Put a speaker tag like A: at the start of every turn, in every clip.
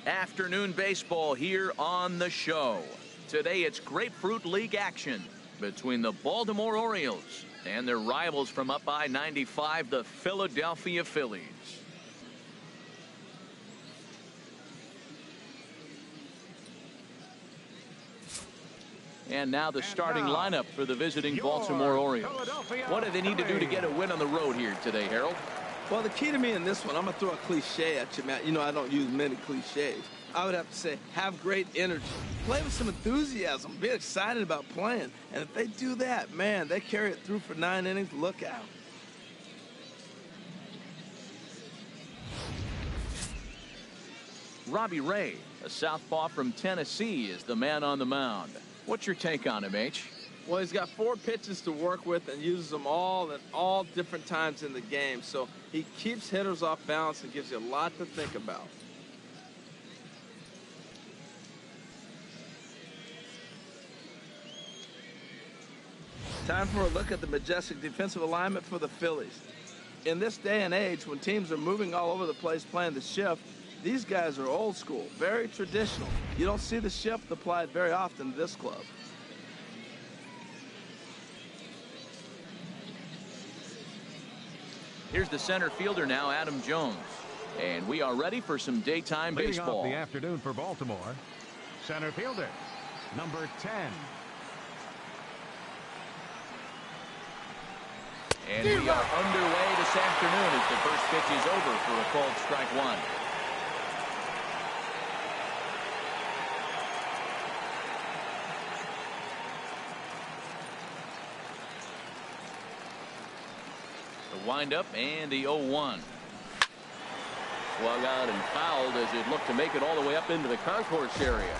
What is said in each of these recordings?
A: Afternoon baseball here on the show. Today it's Grapefruit League action between the Baltimore Orioles and their rivals from up I-95, the Philadelphia Phillies. And now the starting lineup for the visiting Baltimore Orioles. What do they need to do to get a win on the road here today, Harold?
B: Well, the key to me in this one, I'm going to throw a cliche at you, Matt. You know I don't use many cliches. I would have to say, have great energy. Play with some enthusiasm. Be excited about playing. And if they do that, man, they carry it through for 9 innings. Look out.
A: Robbie Ray, a southpaw from Tennessee, is the man on the mound. What's your take on him, H?
B: Well, he's got 4 pitches to work with and uses them all at all different times in the game. So he keeps hitters off balance and gives you a lot to think about. Time for a look at the majestic defensive alignment for the Phillies. In this day and age, when teams are moving all over the place playing the shift, these guys are old school, very traditional. You don't see the shift applied very often to this club.
A: Here's the center fielder now, Adam Jones. And we are ready for some daytime baseball.
C: Leading off the afternoon for Baltimore, center fielder, number 10.
A: And we are underway this afternoon as the first pitch is over for a called strike one. The windup and the 0-1. Swung out and fouled as it looked to make it all the way up into the concourse area.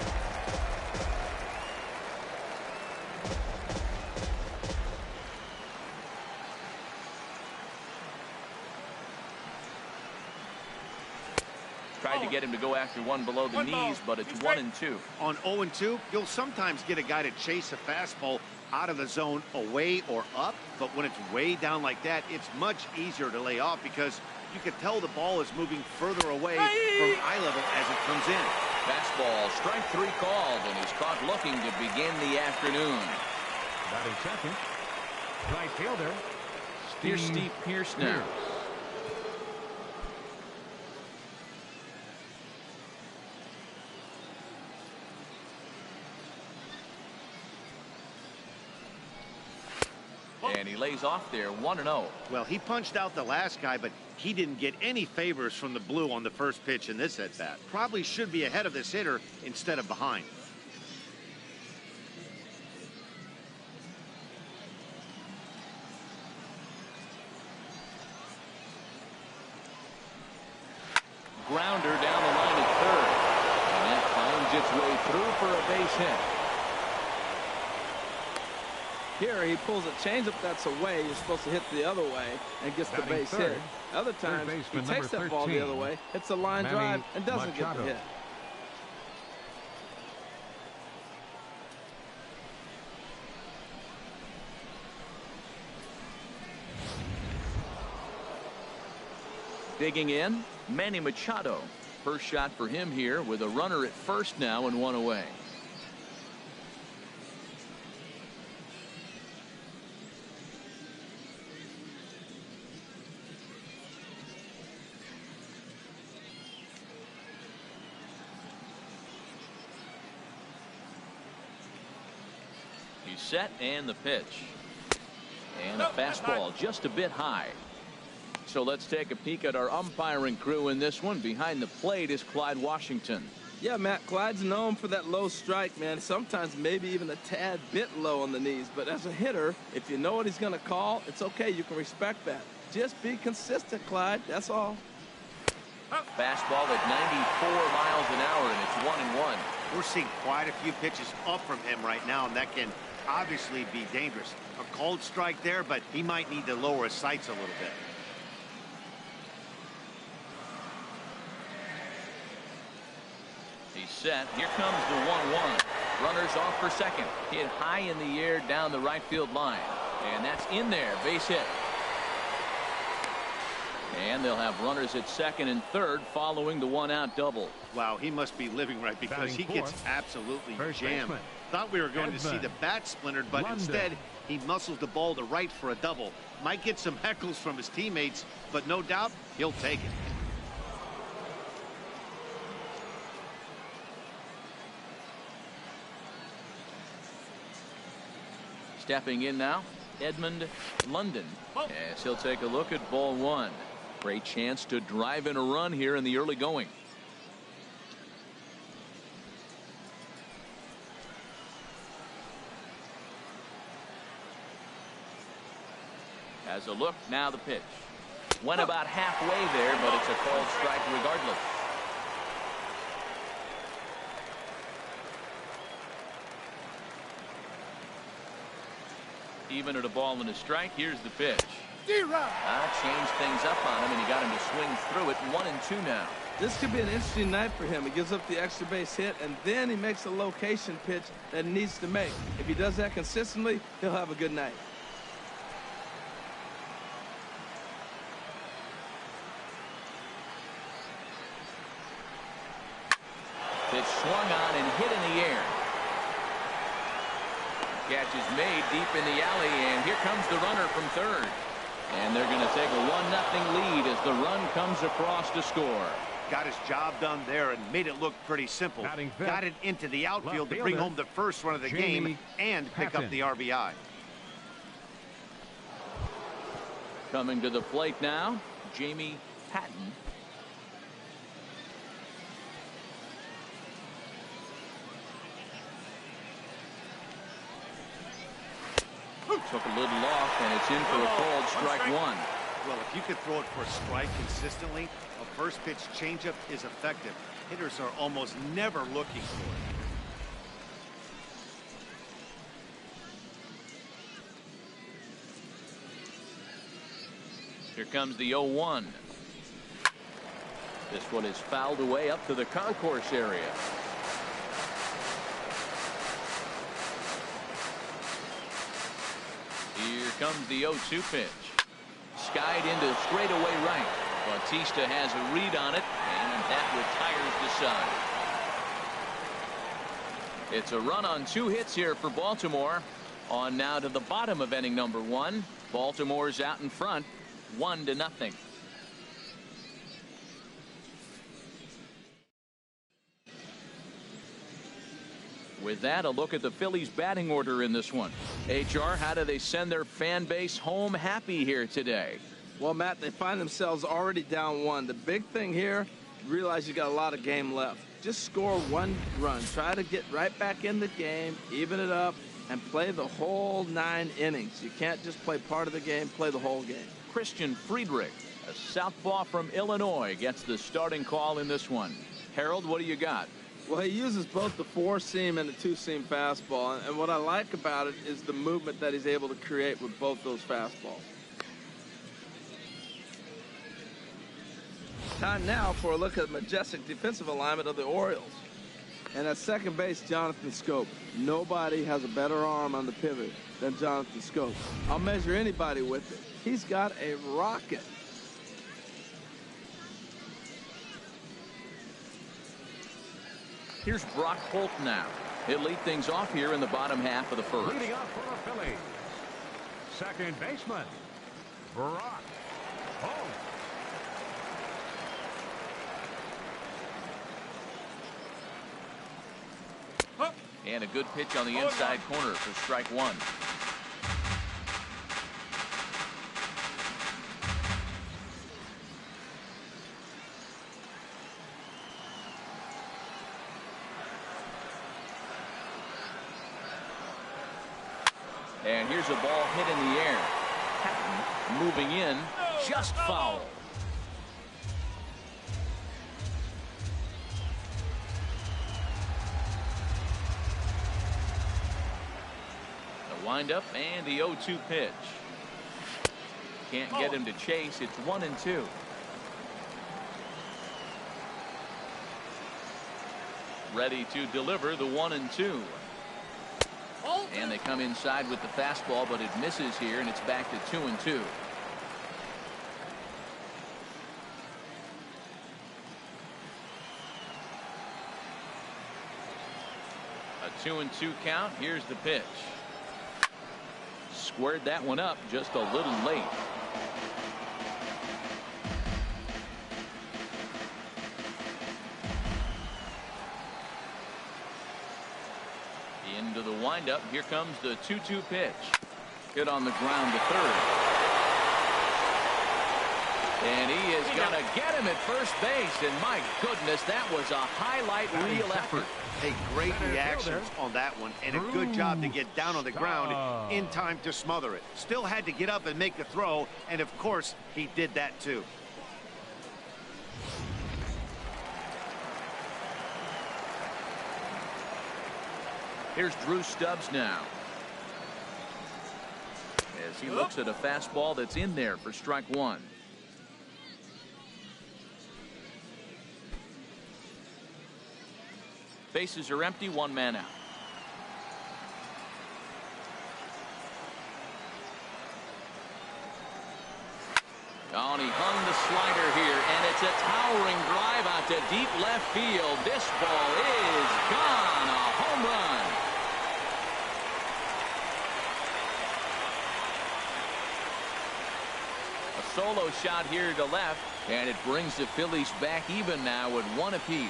A: Tried to get him to go after one below the knees, but it's 1-2.
D: On 0-2, you'll sometimes get a guy to chase a fastball out of the zone away or up, but when it's way down like that, it's much easier to lay off because you can tell the ball is moving further away from eye level as it comes in.
A: Fastball, strike 3 called, and he's caught looking to begin the afternoon.
C: Batting second, right fielder,
A: Here's Steve Pearce now. And he lays off there, 1-0.
D: Well, he punched out the last guy, but he didn't get any favors from the blue on the first pitch in this at-bat. Probably should be ahead of this hitter instead of behind.
A: Grounder down the line at third. And that finds its way through for a base hit.
B: Here he pulls a changeup that's away. You're supposed to hit the other way and gets the base hit. Other times he takes that ball the other way, hits a line drive, and doesn't get the hit.
A: Digging in, Manny Machado. First shot for him here with a runner at first now and 1 away. He's set and the pitch. And a fastball just a bit high. So let's take a peek at our umpiring crew in this one. Behind the plate is Clyde Washington.
B: Yeah, Matt, Clyde's known for that low strike, man. Sometimes maybe even a tad bit low on the knees. But as a hitter, if you know what he's going to call, it's okay. You can respect that. Just be consistent, Clyde. That's all.
A: Fastball at 94 miles an hour, and it's 1-1.
D: We're seeing quite a few pitches up from him right now, and that can obviously be dangerous. A called strike there, but he might need to lower his sights a little bit.
A: He's set. Here comes the 1-1. Runners off for second. Hit high in the air down the right field line. And that's in there. Base hit. And they'll have runners at second and third following the one-out double.
D: Wow, he must be living right because
C: Batting
D: he gets
C: fourth,
D: absolutely
C: first
D: jammed.
C: baseman.
D: Thought we were going to see the bat splintered, but
C: London.
D: instead he muscles the ball to right for a double. Might get some heckles from his teammates, but no doubt he'll take it.
A: Stepping in now, Edmund London, as he'll take a look at ball one. Great chance to drive in a run here in the early going. As a look, now the pitch. Went about halfway there, but it's a called strike regardless. Even at a ball and a strike, here's the pitch. Changed things up on him, and he got him to swing through it. 1-2 now.
B: This could be an interesting night for him. He gives up the extra base hit, and then he makes a location pitch that he needs to make. If he does that consistently, he'll have a good night.
A: Pitch swung on and hit in the air. Catch is made deep in the alley, and here comes the runner from third. And they're going to take a 1-0 lead as the run comes across to score.
D: Got his job done there and made it look pretty simple. Got it into the outfield to bring home the first run of the game and pick up the RBI.
A: Coming to the plate now, Jamie Patton. Took a little off, and it's in for a called strike one.
D: Well, if you could throw it for a strike consistently, a first pitch changeup is effective. Hitters are almost never looking for it.
A: Here comes the 0-1. This one is fouled away up to the concourse area. Here comes the 0-2 pitch. Skied into straightaway right. Bautista has a read on it, and that retires the side. It's a run on 2 hits here for Baltimore. On now to the bottom of inning number 1. Baltimore's out in front, 1-0. With that, a look at the Phillies batting order in this one. HR, how do they send their fan base home happy here today?
B: Well, Matt, they find themselves already down 1. The big thing here, realize you got a lot of game left. Just score 1 run. Try to get right back in the game, even it up, and play the whole 9 innings. You can't just play part of the game, play the whole game.
A: Christian Friedrich, a southpaw from Illinois, gets the starting call in this one. Harold, what do you got?
B: Well, he uses both the 4-seam and the 2-seam fastball, and what I like about it is the movement that he's able to create with both those fastballs. Time now for a look at the majestic defensive alignment of the Orioles. And at second base, Jonathan Scope. Nobody has a better arm on the pivot than Jonathan Scope. I'll measure anybody with it. He's got a rocket.
A: Here's Brock Holt now. He'll lead things off here in the bottom half of the first.
C: Leading off for the Phillies, second baseman, Brock Holt.
A: And a good pitch on the inside corner for strike one. And here's a ball hit in the air. Patton moving in, just foul. The windup and the 0-2 pitch. Can't get him to chase. It's 1-2. Ready to deliver the 1-2. And they come inside with the fastball, but it misses here, and it's back to 2-2. 2-2 count. Here's the pitch. Squared that one up just a little late. Into the windup. Here comes the 2-2 pitch. Hit on the ground to third. And he is going to get him at first base. And my goodness, that was a highlight reel effort.
D: Hey, great reactions on that one, and a good job to get down on the ground in time to smother it. Still had to get up and make the throw, and of course, he did that too.
A: Here's Drew Stubbs now, as he looks at a fastball that's in there for strike one. Bases are empty, one man out. Oh, and he hung the slider here, and it's a towering drive out to deep left field. This ball is gone. A home run. A solo shot here to left, and it brings the Phillies back even now with one apiece.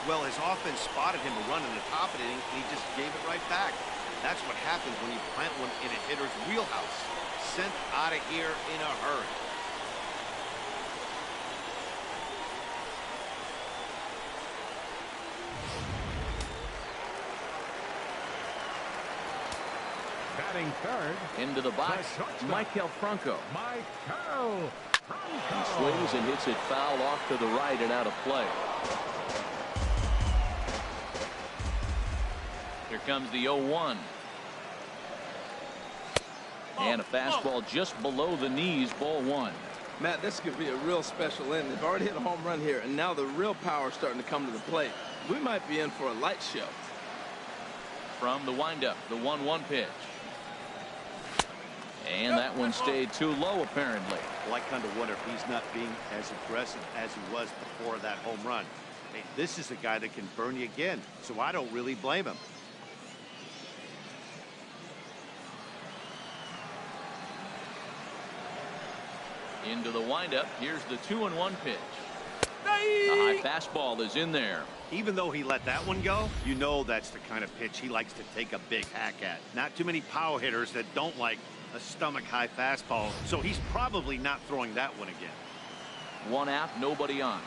D: Well, his offense spotted him a run in the top of the inning, and he just gave it right back. That's what happens when you plant one in a hitter's wheelhouse. Sent out of here in a hurry.
C: Batting third.
A: Into the box, Michael Franco.
C: Michael Franco.
A: He swings and hits it foul off to the right and out of play. Here comes the 0-1. And a fastball just below the knees, ball one.
B: Matt, this could be a real special inning. They've already hit a home run here, and now the real power is starting to come to the plate. We might be in for a light show.
A: From the windup, the 1-1 pitch. And that one stayed too low, apparently.
D: Well, I kind of wonder if he's not being as aggressive as he was before that home run. Hey, this is a guy that can burn you again, so I don't really blame him.
A: Into the windup. Here's the 2-1 pitch. The high fastball is in there.
D: Even though he let that one go, you know that's the kind of pitch he likes to take a big hack at. Not too many power hitters that don't like a stomach-high fastball, so he's probably not throwing that one again.
A: One out, nobody on.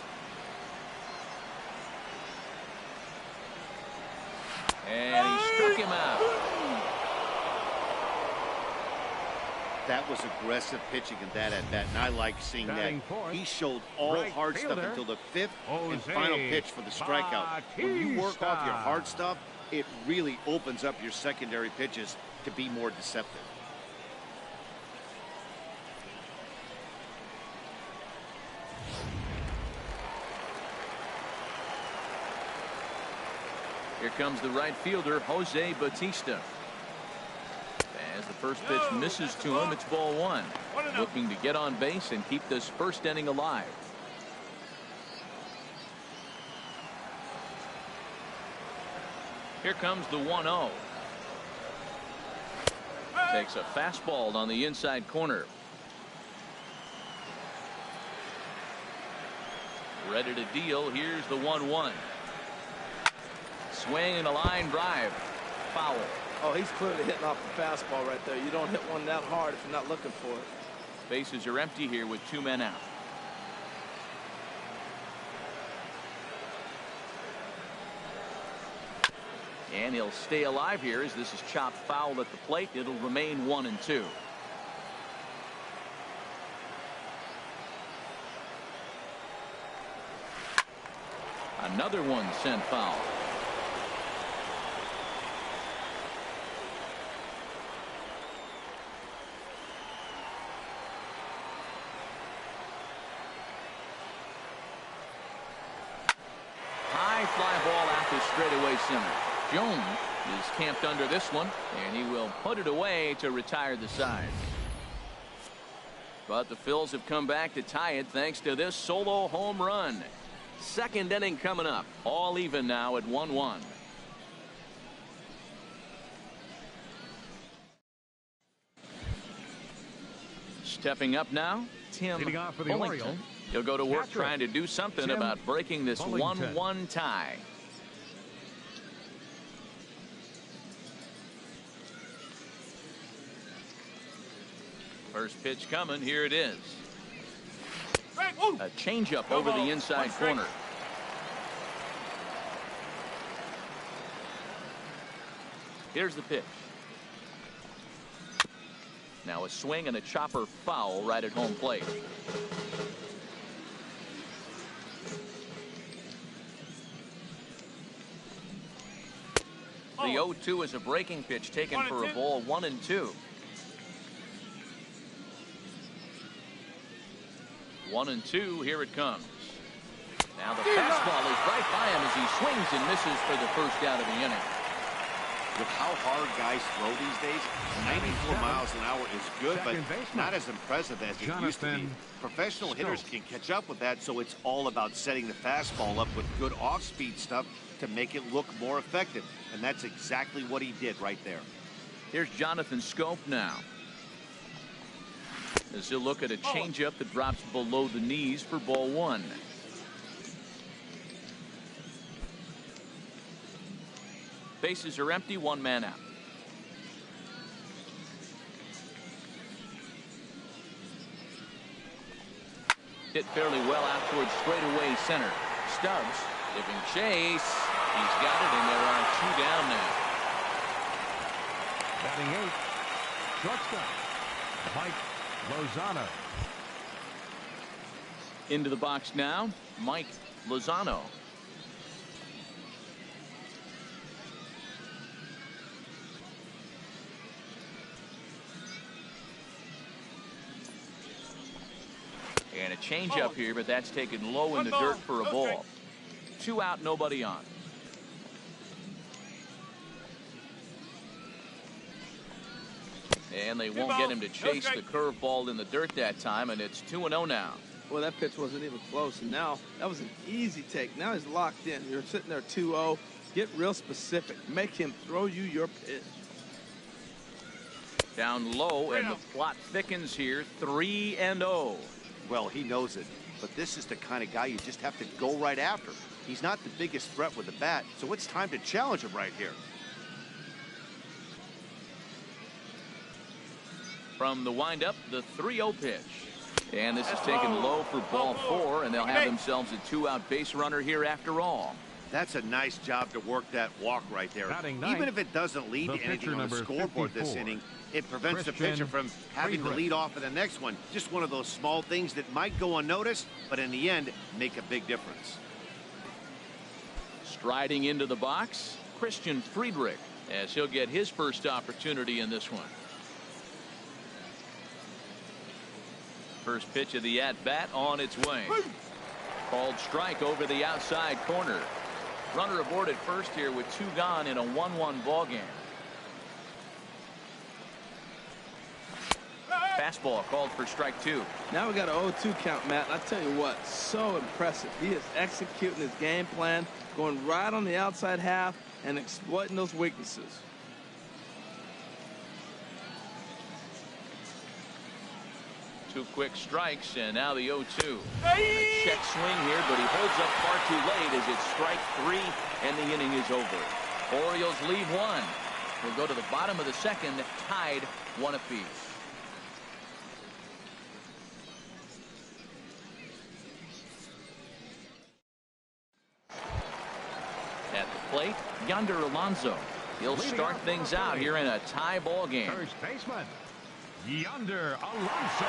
A: And he struck him out.
D: That was aggressive pitching in that at bat, and I like seeing that. He showed all hard stuff until the fifth and final pitch for the strikeout. When you work off your hard stuff, it really opens up your secondary pitches to be more deceptive.
A: Here comes the right fielder, Jose Bautista. As the first pitch misses to him, it's ball one. Looking to get on base and keep this first inning alive. Here comes the 1-0. Takes a fastball on the inside corner. Ready to deal. Here's the 1-1. Swing and a line drive. Foul.
B: Oh, he's clearly hitting off the fastball right there. You don't hit one that hard if you're not looking for it.
A: Bases are empty here with two men out. And he'll stay alive here as this is chopped foul at the plate. It'll remain 1-2. Another one sent foul. High fly ball out to straightaway center. Jones is camped under this one, and he will put it away to retire the side. But the Phils have come back to tie it thanks to this solo home run. Second inning coming up. All even now at 1-1. Stepping up now, Tim
C: Leading off for the
A: Bullington.
C: Orioles,
A: He'll go to work
C: catcher,
A: trying to do something
C: Tim
A: about breaking this
C: Bullington.
A: 1-1 tie. First pitch coming. Here it is. A changeup over the inside corner. Here's the pitch. Now a swing and a chopper foul right at home plate. The 0-2 is a breaking pitch taken for a ball, 1-2. 1-2, here it comes. Now the fastball is right by him as he swings and misses for the first out of the inning.
D: With how hard guys throw these days, 94 miles an hour is good, but not as impressive as it used to be. Professional hitters can catch up with that, so it's all about setting the fastball up with good off-speed stuff to make it look more effective. And that's exactly what he did right there.
A: Here's Jonathan Scope now. As he'll look at a changeup that drops below the knees for ball 1. Bases are empty, one man out. Hit fairly well out towards straightaway center. Stubbs giving chase. He's got it, and there are 2 down now.
C: Batting 8, shortstop, Mike Lozano.
A: Into the box now, Mike Lozano. And a changeup here, but that's taken low in the dirt for a ball. 2 out, nobody on. And they won't get him to chase the curveball in the dirt that time, and it's 2-0 now.
B: Well, that pitch wasn't even close, and now that was an easy take. Now he's locked in. You're sitting there 2-0. Get real specific. Make him throw you your pitch.
A: Down low, and the plot thickens here. 3-0.
D: Well, he knows it, but this is the kind of guy you just have to go right after. He's not the biggest threat with the bat, so it's time to challenge him right here.
A: From the windup, the 3-0 pitch. And this is taken low for ball 4, and they'll have themselves a 2-out base runner here after all.
D: That's a nice job to work that walk right there. Even if it doesn't lead to anything on the scoreboard this inning, it prevents the pitcher from having to lead off in the next one. Just one of those small things that might go unnoticed, but in the end, make a big difference.
A: Striding into the box, Christian Friedrich, as he'll get his first opportunity in this one. First pitch of the at-bat on its way. Called strike over the outside corner. Runner aboard at first here with 2 gone in a 1-1 ball game. Fastball called for strike 2.
B: Now we got an 0-2 count, Matt. And I tell you what, so impressive. He is executing his game plan, going right on the outside half and exploiting those weaknesses.
A: Two quick strikes, and now the 0-2. A check swing here, but he holds up far too late as it's strike 3, and the inning is over. Orioles lead 1. We'll go to the bottom of the second, tied 1 apiece. At the plate, Yonder Alonso. He'll start things out here in a tie ball game.
C: First baseman, Yonder Alonso.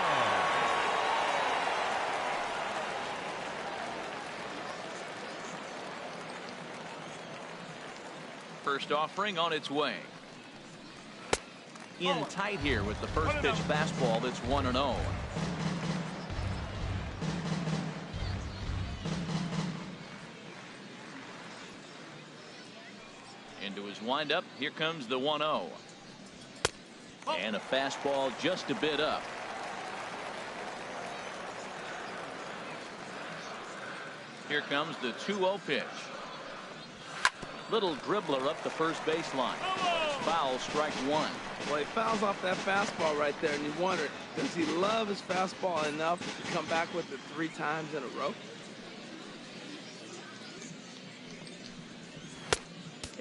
A: First offering on its way. In tight here with the first pitch fastball that's 1-0. Into his windup, here comes the 1-0. And a fastball just a bit up. Here comes the 2-0 pitch. Little dribbler up the first baseline. Foul, strike one.
B: Well, he fouls off that fastball right there, and you wonder, does he love his fastball enough to come back with it 3 times in a row?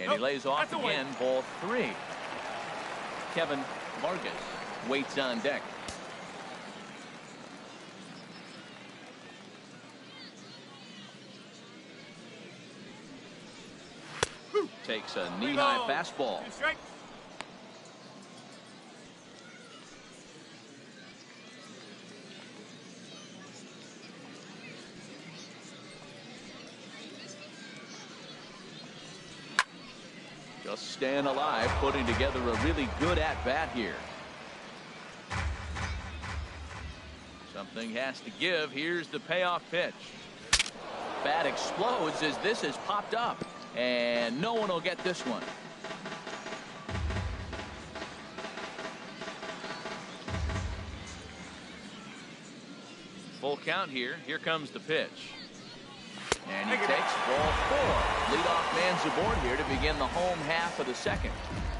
A: And he lays off again, ball 3. Kevin Vargas waits on deck. Takes a knee-high fastball. Just staying alive, putting together a really good at-bat here. Something has to give. Here's the payoff pitch. Bat explodes as this is popped up. And no one will get this one. Full count here. Here comes the pitch. And he takes ball 4. Leadoff man's aboard here to begin the home half of the second.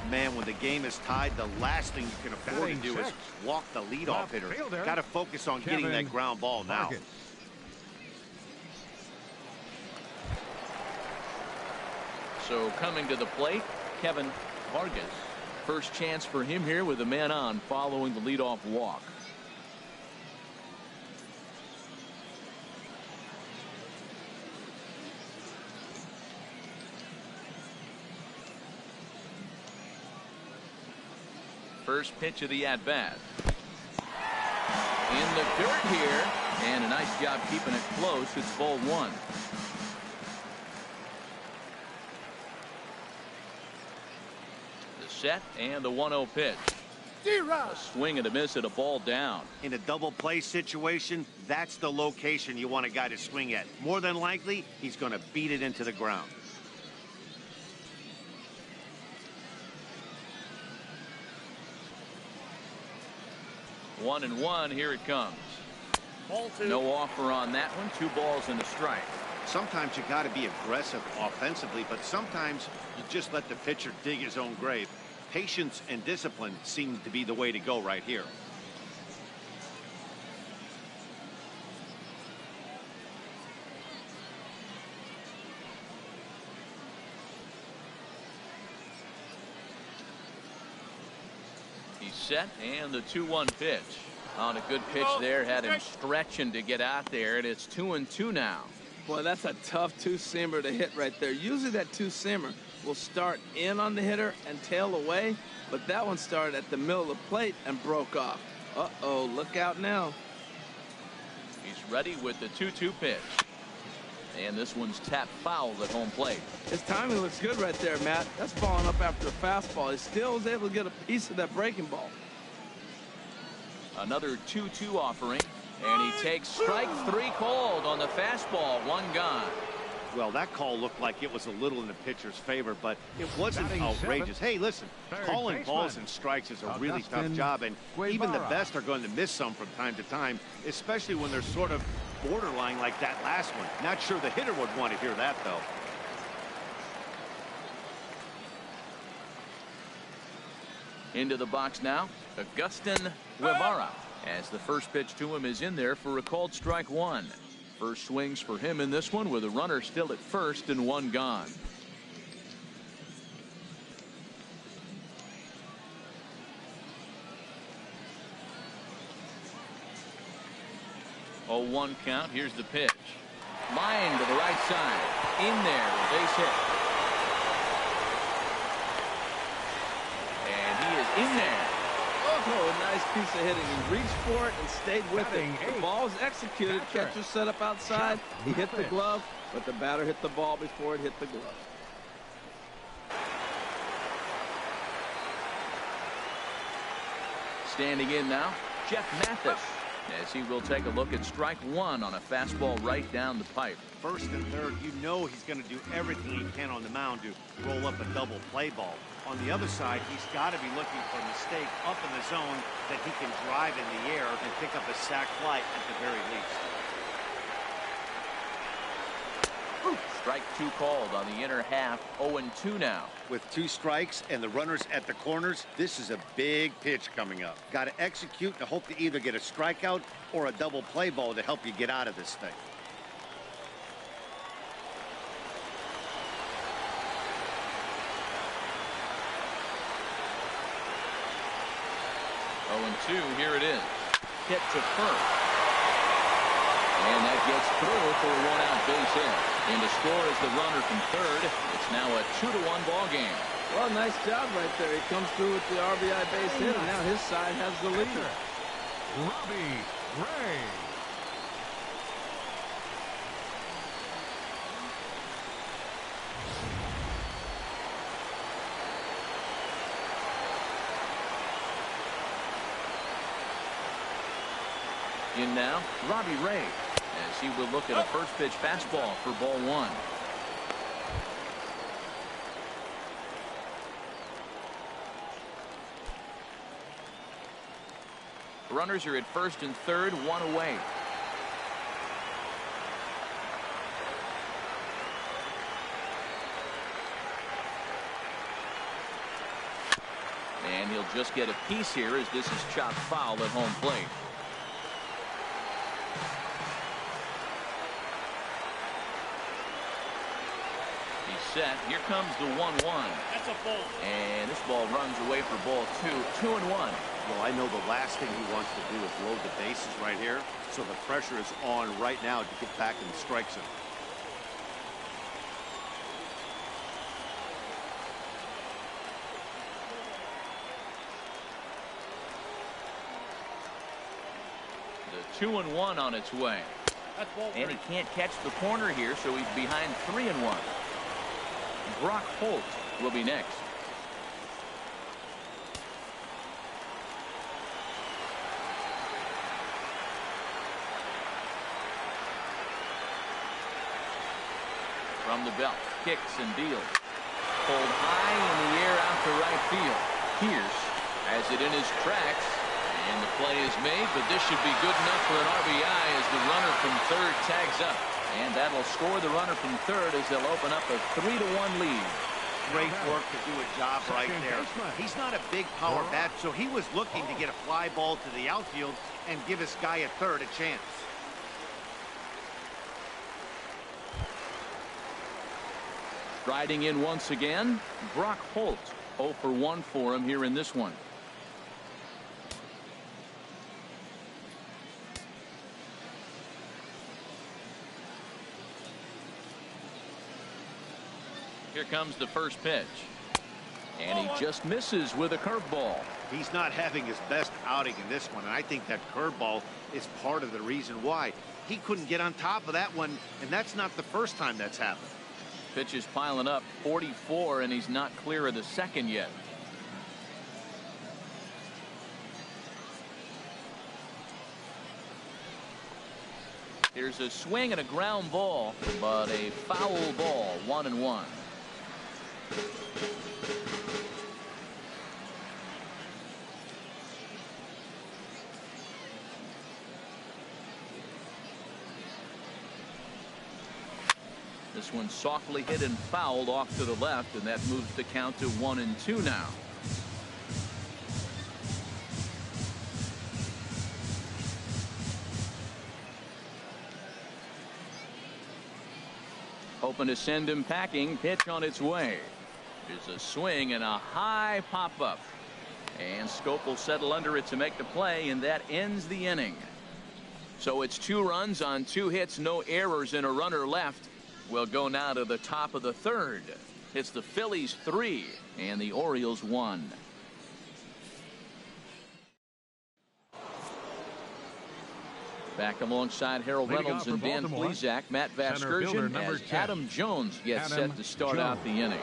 D: Man, when the game is tied, the last thing you can afford to do is walk the leadoff hitter. Got to focus on getting that ground ball now.
A: So coming to the plate, Kevin Vargas. First chance for him here with a man on following the leadoff walk. First pitch of the at-bat. In the dirt here, and a nice job keeping it close. It's ball 1. Set and the 1-0 pitch. A swing and a miss at a ball down.
D: In a double play situation, that's the location you want a guy to swing at. More than likely, he's going to beat it into the ground.
A: One and one. Here it comes.
D: Ball 2.
A: No offer on that one. 2 balls and a strike.
D: Sometimes you got to be aggressive offensively, but sometimes you just let the pitcher dig his own grave. Patience and discipline seem to be the way to go right here.
A: He's set and the 2-1 pitch. On a good pitch there, had him stretching to get out there, and it's 2-2 now.
B: Boy, that's a tough 2-seamer to hit right there. Usually that 2-seamer will start in on the hitter and tail away, but that one started at the middle of the plate and broke off. Uh-oh, look out now.
A: He's ready with the 2-2 pitch. And this one's tapped foul at home plate.
B: His timing looks good right there, Matt. That's falling up after a fastball. He still was able to get a piece of that breaking ball.
A: Another 2-2 offering. And he takes strike 3 called on the fastball. 1 gone.
D: Well, that call looked like it was a little in the pitcher's favor, but it wasn't outrageous. Hey, listen, calling balls and strikes is a really tough job, and even the best are going to miss some from time to time, especially when they're sort of borderline like that last one. Not sure the hitter would want to hear that, though.
A: Into the box now, Agustin Guevara, as the first pitch to him is in there for a called strike 1. First swings for him in this one with a runner still at first and 1 gone. Oh, 1 count. Here's the pitch. Line to the right side. In there, a base hit. And he is in there.
B: Oh, a nice piece of hitting. He reached for it and stayed with it. The ball was executed. Catcher set up outside. He hit the glove, but the batter hit the ball before it hit the glove.
A: Standing in now, Jeff Mathis, as he will take a look at strike 1 on a fastball right down the pipe.
D: First and third, you know he's going to do everything he can on the mound to roll up a double play ball. On the other side, he's got to be looking for a mistake up in the zone that he can drive in the air and pick up a sac fly at the very least.
A: Strike two called on the inner half. 0-2 now.
D: With 2 strikes and the runners at the corners, this is a big pitch coming up. Got to execute and hope to either get a strikeout or a double play ball to help you get out of this thing.
A: 0-2, here it is. Hit to first. And that gets through for a 1-out base hit. And to score is the runner from third. It's now a 2-1 ball game.
B: Well, nice job right there. He comes through with the RBI base hit, and now his side has the lead.
C: Robbie Ray.
A: In now, Robbie Ray, as he will look at a first pitch fastball for ball one. Runners are at first and third, 1 away. And he'll just get a piece here as this is chopped foul at home plate. Set. Here comes the 1-1.
E: That's a ball.
A: And this ball runs away for ball 2. 2-1.
D: Well, I know the last thing he wants to do is load the bases right here, so the pressure is on right now to get back in the strike zone.
A: The 2-1 on its way.
E: That's ball.
A: And he can't catch the corner here, so he's behind 3-1. Brock Holt will be next. From the belt, kicks and deals. Pulled high in the air out to right field. Pierce has it in his tracks, and the play is made, but this should be good enough for an RBI as the runner from third tags up. And that'll score the runner from third as they'll open up a 3-1 lead.
D: Great work to do a job right there. He's not a big power bat, so he was looking to get a fly ball to the outfield and give his guy at third a chance.
A: Riding in once again, Brock Holt. 0 for 1 for him here in this one. Here comes the first pitch. And he just misses with a curveball.
D: He's not having his best outing in this one, and I think that curveball is part of the reason why. He couldn't get on top of that one, and that's not the first time that's happened.
A: Pitch is piling up, 44, and he's not clear of the second yet. Here's a swing and a ground ball, but a foul ball, 1-1. This one softly hit and fouled off to the left, and that moves the count to 1-2 now. Hoping to send him packing. Pitch on its way. There's a swing and a high pop-up. And Scope will settle under it to make the play, and that ends the inning. So it's 2 runs on 2 hits, no errors, and a runner left. We'll go now to the top of the third. It's the Phillies 3 and the Orioles 1. Back alongside Harold Reynolds and Dan Plesac, Matt Vasgersian, as Adam Jones gets set to start out the inning.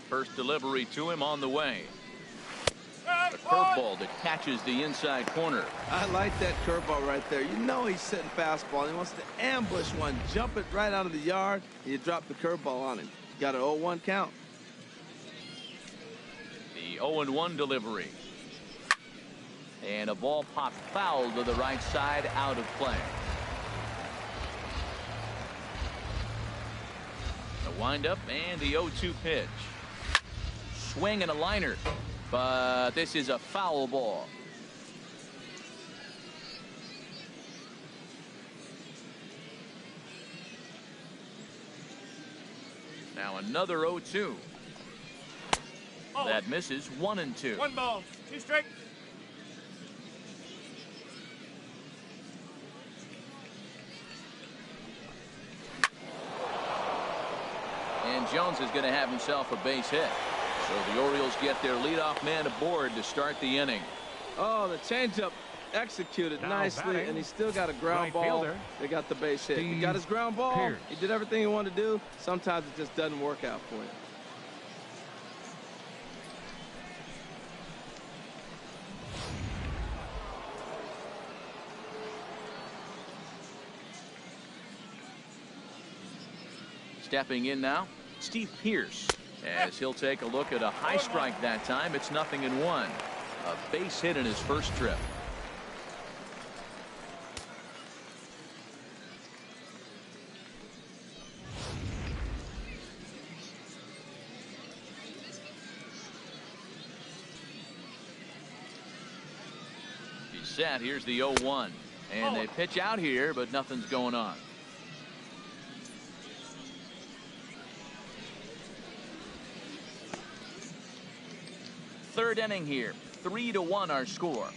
A: First delivery to him on the way. A curveball that catches the inside corner.
B: I like that curveball right there. You know he's sitting fastball. He wants to ambush one, jump it right out of the yard, and you drop the curveball on him. Got an 0-1 count.
A: The 0-1 delivery. And a ball popped foul to the right side, out of play. The windup and the 0-2 pitch. Swing and a liner, but this is a foul ball. Now another 0-2. That misses. 1-2.
E: 1 ball, 2 strikes.
A: And Jones is going to have himself a base hit. So the Orioles get their leadoff man aboard to start the inning.
B: Oh, the changeup executed
C: Now
B: nicely,
C: batting,
B: and he still got a ground
C: right
B: ball.
C: fielder,
B: They got the base hit. He got his ground ball.
C: Pierce.
B: He did everything he wanted to do. Sometimes it just doesn't work out for you.
A: Stepping in now, Steve Pierce, as he'll take a look at a high strike that time. It's 0-1. A base hit in his first trip. He's set. Here's the 0-1. And they pitch out here, but nothing's going on. Third inning here. 3-1 our score.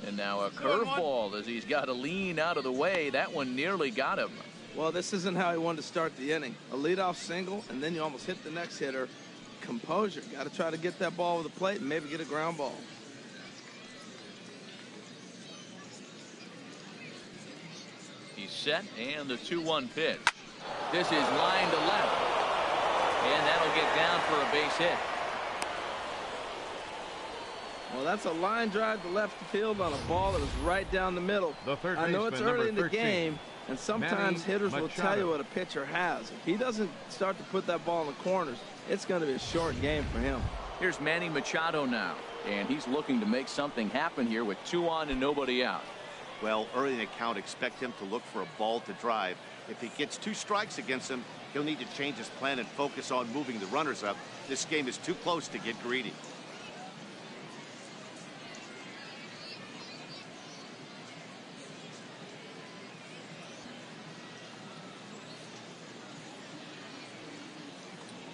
A: And now a curveball as he's got to lean out of the way. That one nearly got him.
B: Well, this isn't how he wanted to start the inning. A leadoff single, and then you almost hit the next hitter. Composure. Got to try to get that ball over the plate and maybe get a ground ball.
A: He's set, and the 2-1 pitch. This is line to left, and that'll get down for a base hit.
B: Well, that's a line drive to left field on a ball that was right down the middle.
C: The third
B: I know it's
C: baseman,
B: early in the
C: number 13,
B: game, and sometimes
C: Manny
B: hitters will tell you
C: Machado.
B: what a pitcher has. If he doesn't start to put that ball in the corners, it's going to be a short game for him.
A: Here's Manny Machado now, and he's looking to make something happen here with 2 on and nobody out.
D: Well, early in the count, expect him to look for a ball to drive. If he gets 2 strikes against him, he'll need to change his plan and focus on moving the runners up. This game is too close to get greedy.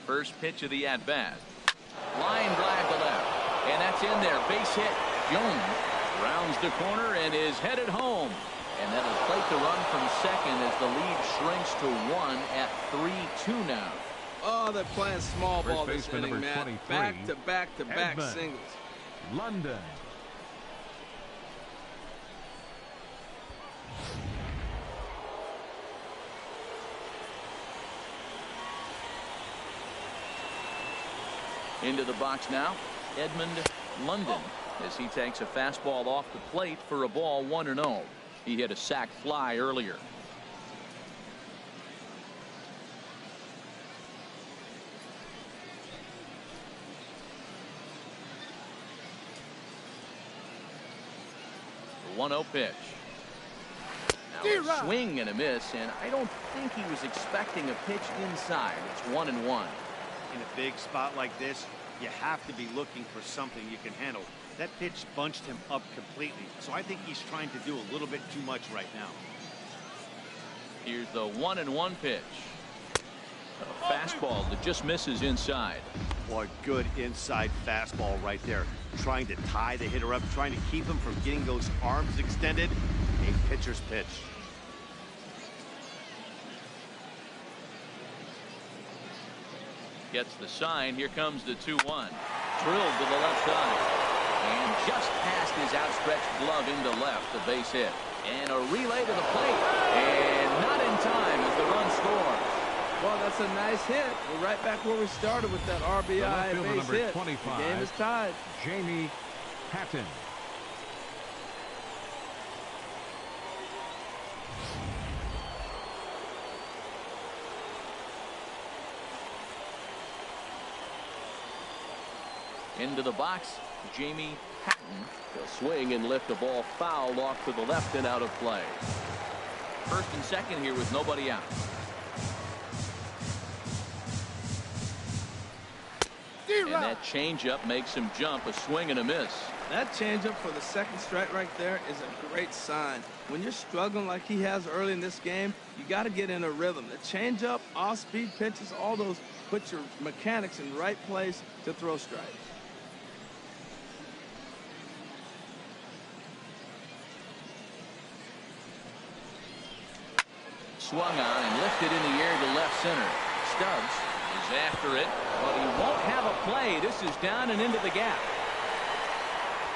A: First pitch of the at-bat. Line drive to left, and that's in there. Base hit. Jones rounds the corner and is headed home. And that'll plate the run from second as the lead shrinks to 1 at 3-2 now.
B: Oh, they're playing small
C: First
B: ball this
C: baseman,
B: inning,
C: number
B: Matt.
C: 23,
B: Back-to-back
C: Edmund.
B: singles.
C: London.
A: Into the box now, Edmund London, as he takes a fastball off the plate for a ball 1-0. He hit a sac fly earlier. The 1-0 pitch. Now a swing and a miss, and I don't think he was expecting a pitch inside. It's 1-1.
D: In a big spot like this, you have to be looking for something you can handle. That pitch bunched him up completely, so I think he's trying to do a little bit too much right now.
A: Here's the 1-1 pitch. A fastball that just misses inside.
D: Boy, good inside fastball right there. Trying to tie the hitter up, trying to keep him from getting those arms extended. A pitcher's pitch.
A: Gets the sign. Here comes the 2-1. Drilled to the left side. And just past his outstretched glove into left, the base hit. And a relay to the plate. And not in time as the run scores.
B: Well, that's a nice hit. We're right back where we started with that RBI
C: fielder,
B: base
C: number
B: hit.
C: 25,
B: The game is tied.
C: Jamie Hatton.
A: Into the box, Jamie Patton.
F: He'll swing and lift a ball foul off to the left and out of play.
A: First and second here with nobody out. And that changeup makes him jump. A swing and a miss.
B: That changeup for the second strike right there is a great sign. When you're struggling like he has early in this game, you got to get in a rhythm. The changeup, off-speed pitches, all those put your mechanics in the right place to throw strikes.
A: Swung on and lifted in the air to left center. Stubbs is after it, but he won't have a play. This is down and into the gap.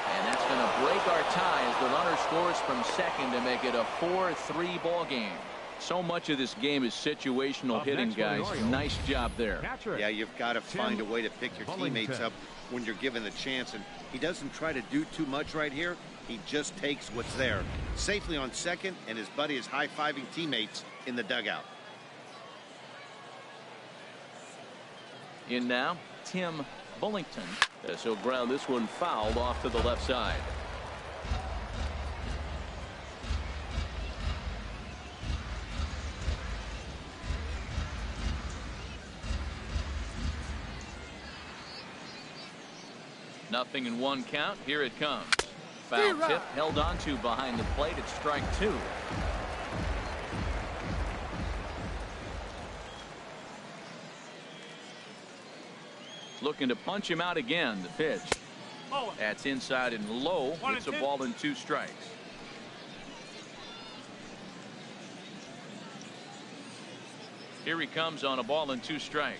A: And that's going to break our tie as the runner scores from second to make it a 4-3 ball game. So much of this game is situational hitting, guys. Nice job there.
D: Yeah, you've got to find a way to pick your teammates up when you're given the chance. And he doesn't try to do too much right here. He just takes what's there. Safely on second, and his buddy is high-fiving teammates in the dugout.
A: In now, Tim Bullington.
F: As he'll ground this one fouled off to the left side.
A: Nothing in one count. Here it comes. Foul tip held on to behind the plate at strike two. Looking to punch him out again. The pitch. That's inside and low. It's a ball and 2 strikes. Here he comes on a ball and 2 strikes.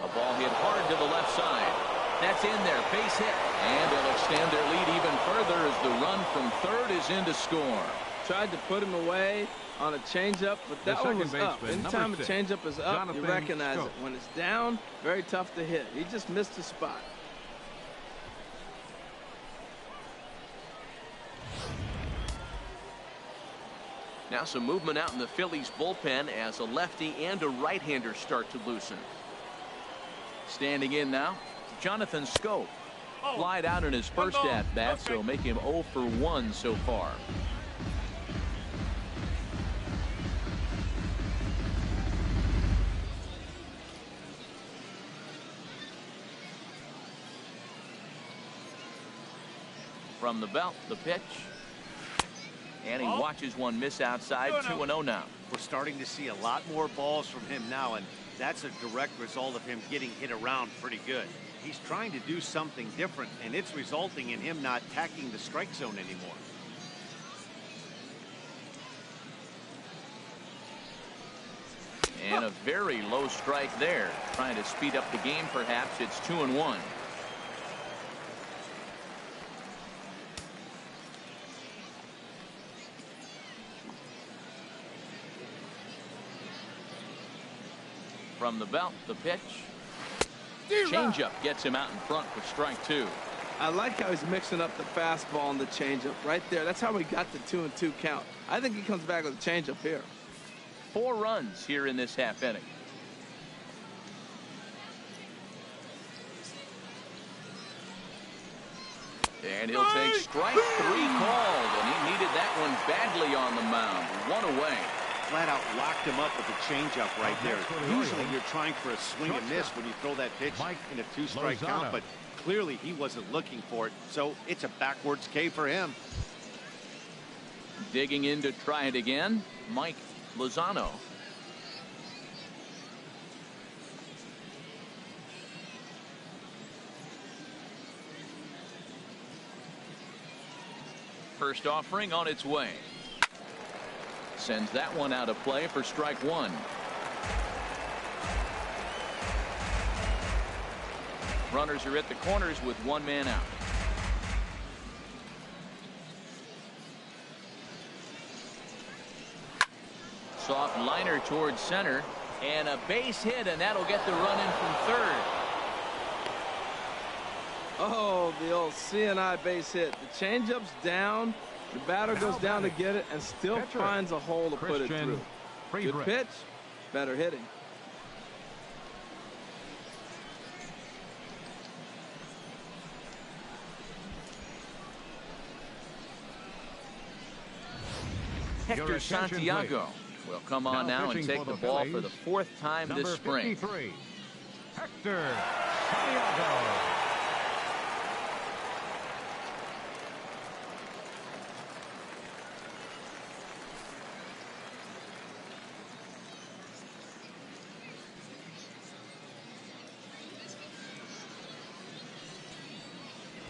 A: A ball hit hard to the left side. That's in there. Base hit. And they'll extend their lead even further as the run from third is in to score.
B: Tried to put him away on a changeup, but that one was up. Anytime a changeup is up, you recognize it. When it's down, very tough to hit. He just missed a spot.
F: Now some movement out in the Phillies bullpen as a lefty and a right-hander start to loosen.
A: Standing in now, Jonathan Scope. Flied out in his first at-bat, so make him 0 for 1 so far. From the belt, the pitch. And he watches one miss outside. 2-0 now.
D: We're starting to see a lot more balls from him now, and that's a direct result of him getting hit around pretty good. He's trying to do something different, and it's resulting in him not attacking the strike zone anymore.
A: And a very low strike there. Trying to speed up the game, perhaps. It's 2-1. From the belt, the pitch. Changeup gets him out in front for strike 2.
B: I like how he's mixing up the fastball and the changeup right there. That's how we got the 2-2 count. I think he comes back with a changeup here.
A: 4 runs here in this half inning. And he'll take strike 3 called, and he needed that one badly on the mound. 1 away.
D: Flat out locked him up with a changeup right there. Usually you're trying for a swing and miss when you throw that pitch in a 2-strike count, but clearly he wasn't looking for it, so it's a backwards K for him.
A: Digging in to try it again, Mike Lozano. First offering on its way. Sends that one out of play for strike 1. Runners are at the corners with 1 man out. Soft liner towards center and a base hit, and that'll get the run in from third.
B: Oh, the old C&I base hit. The changeup's down. The batter goes down to get it and still finds a hole to put it through. Good pitch, better hitting.
A: Hector
C: attention,
A: Santiago will come on now and
C: pitching
A: take
C: for
A: the
C: the
A: ball
C: Phillies,
A: for the 4th time
C: number
A: this spring.
C: 53, Hector Santiago.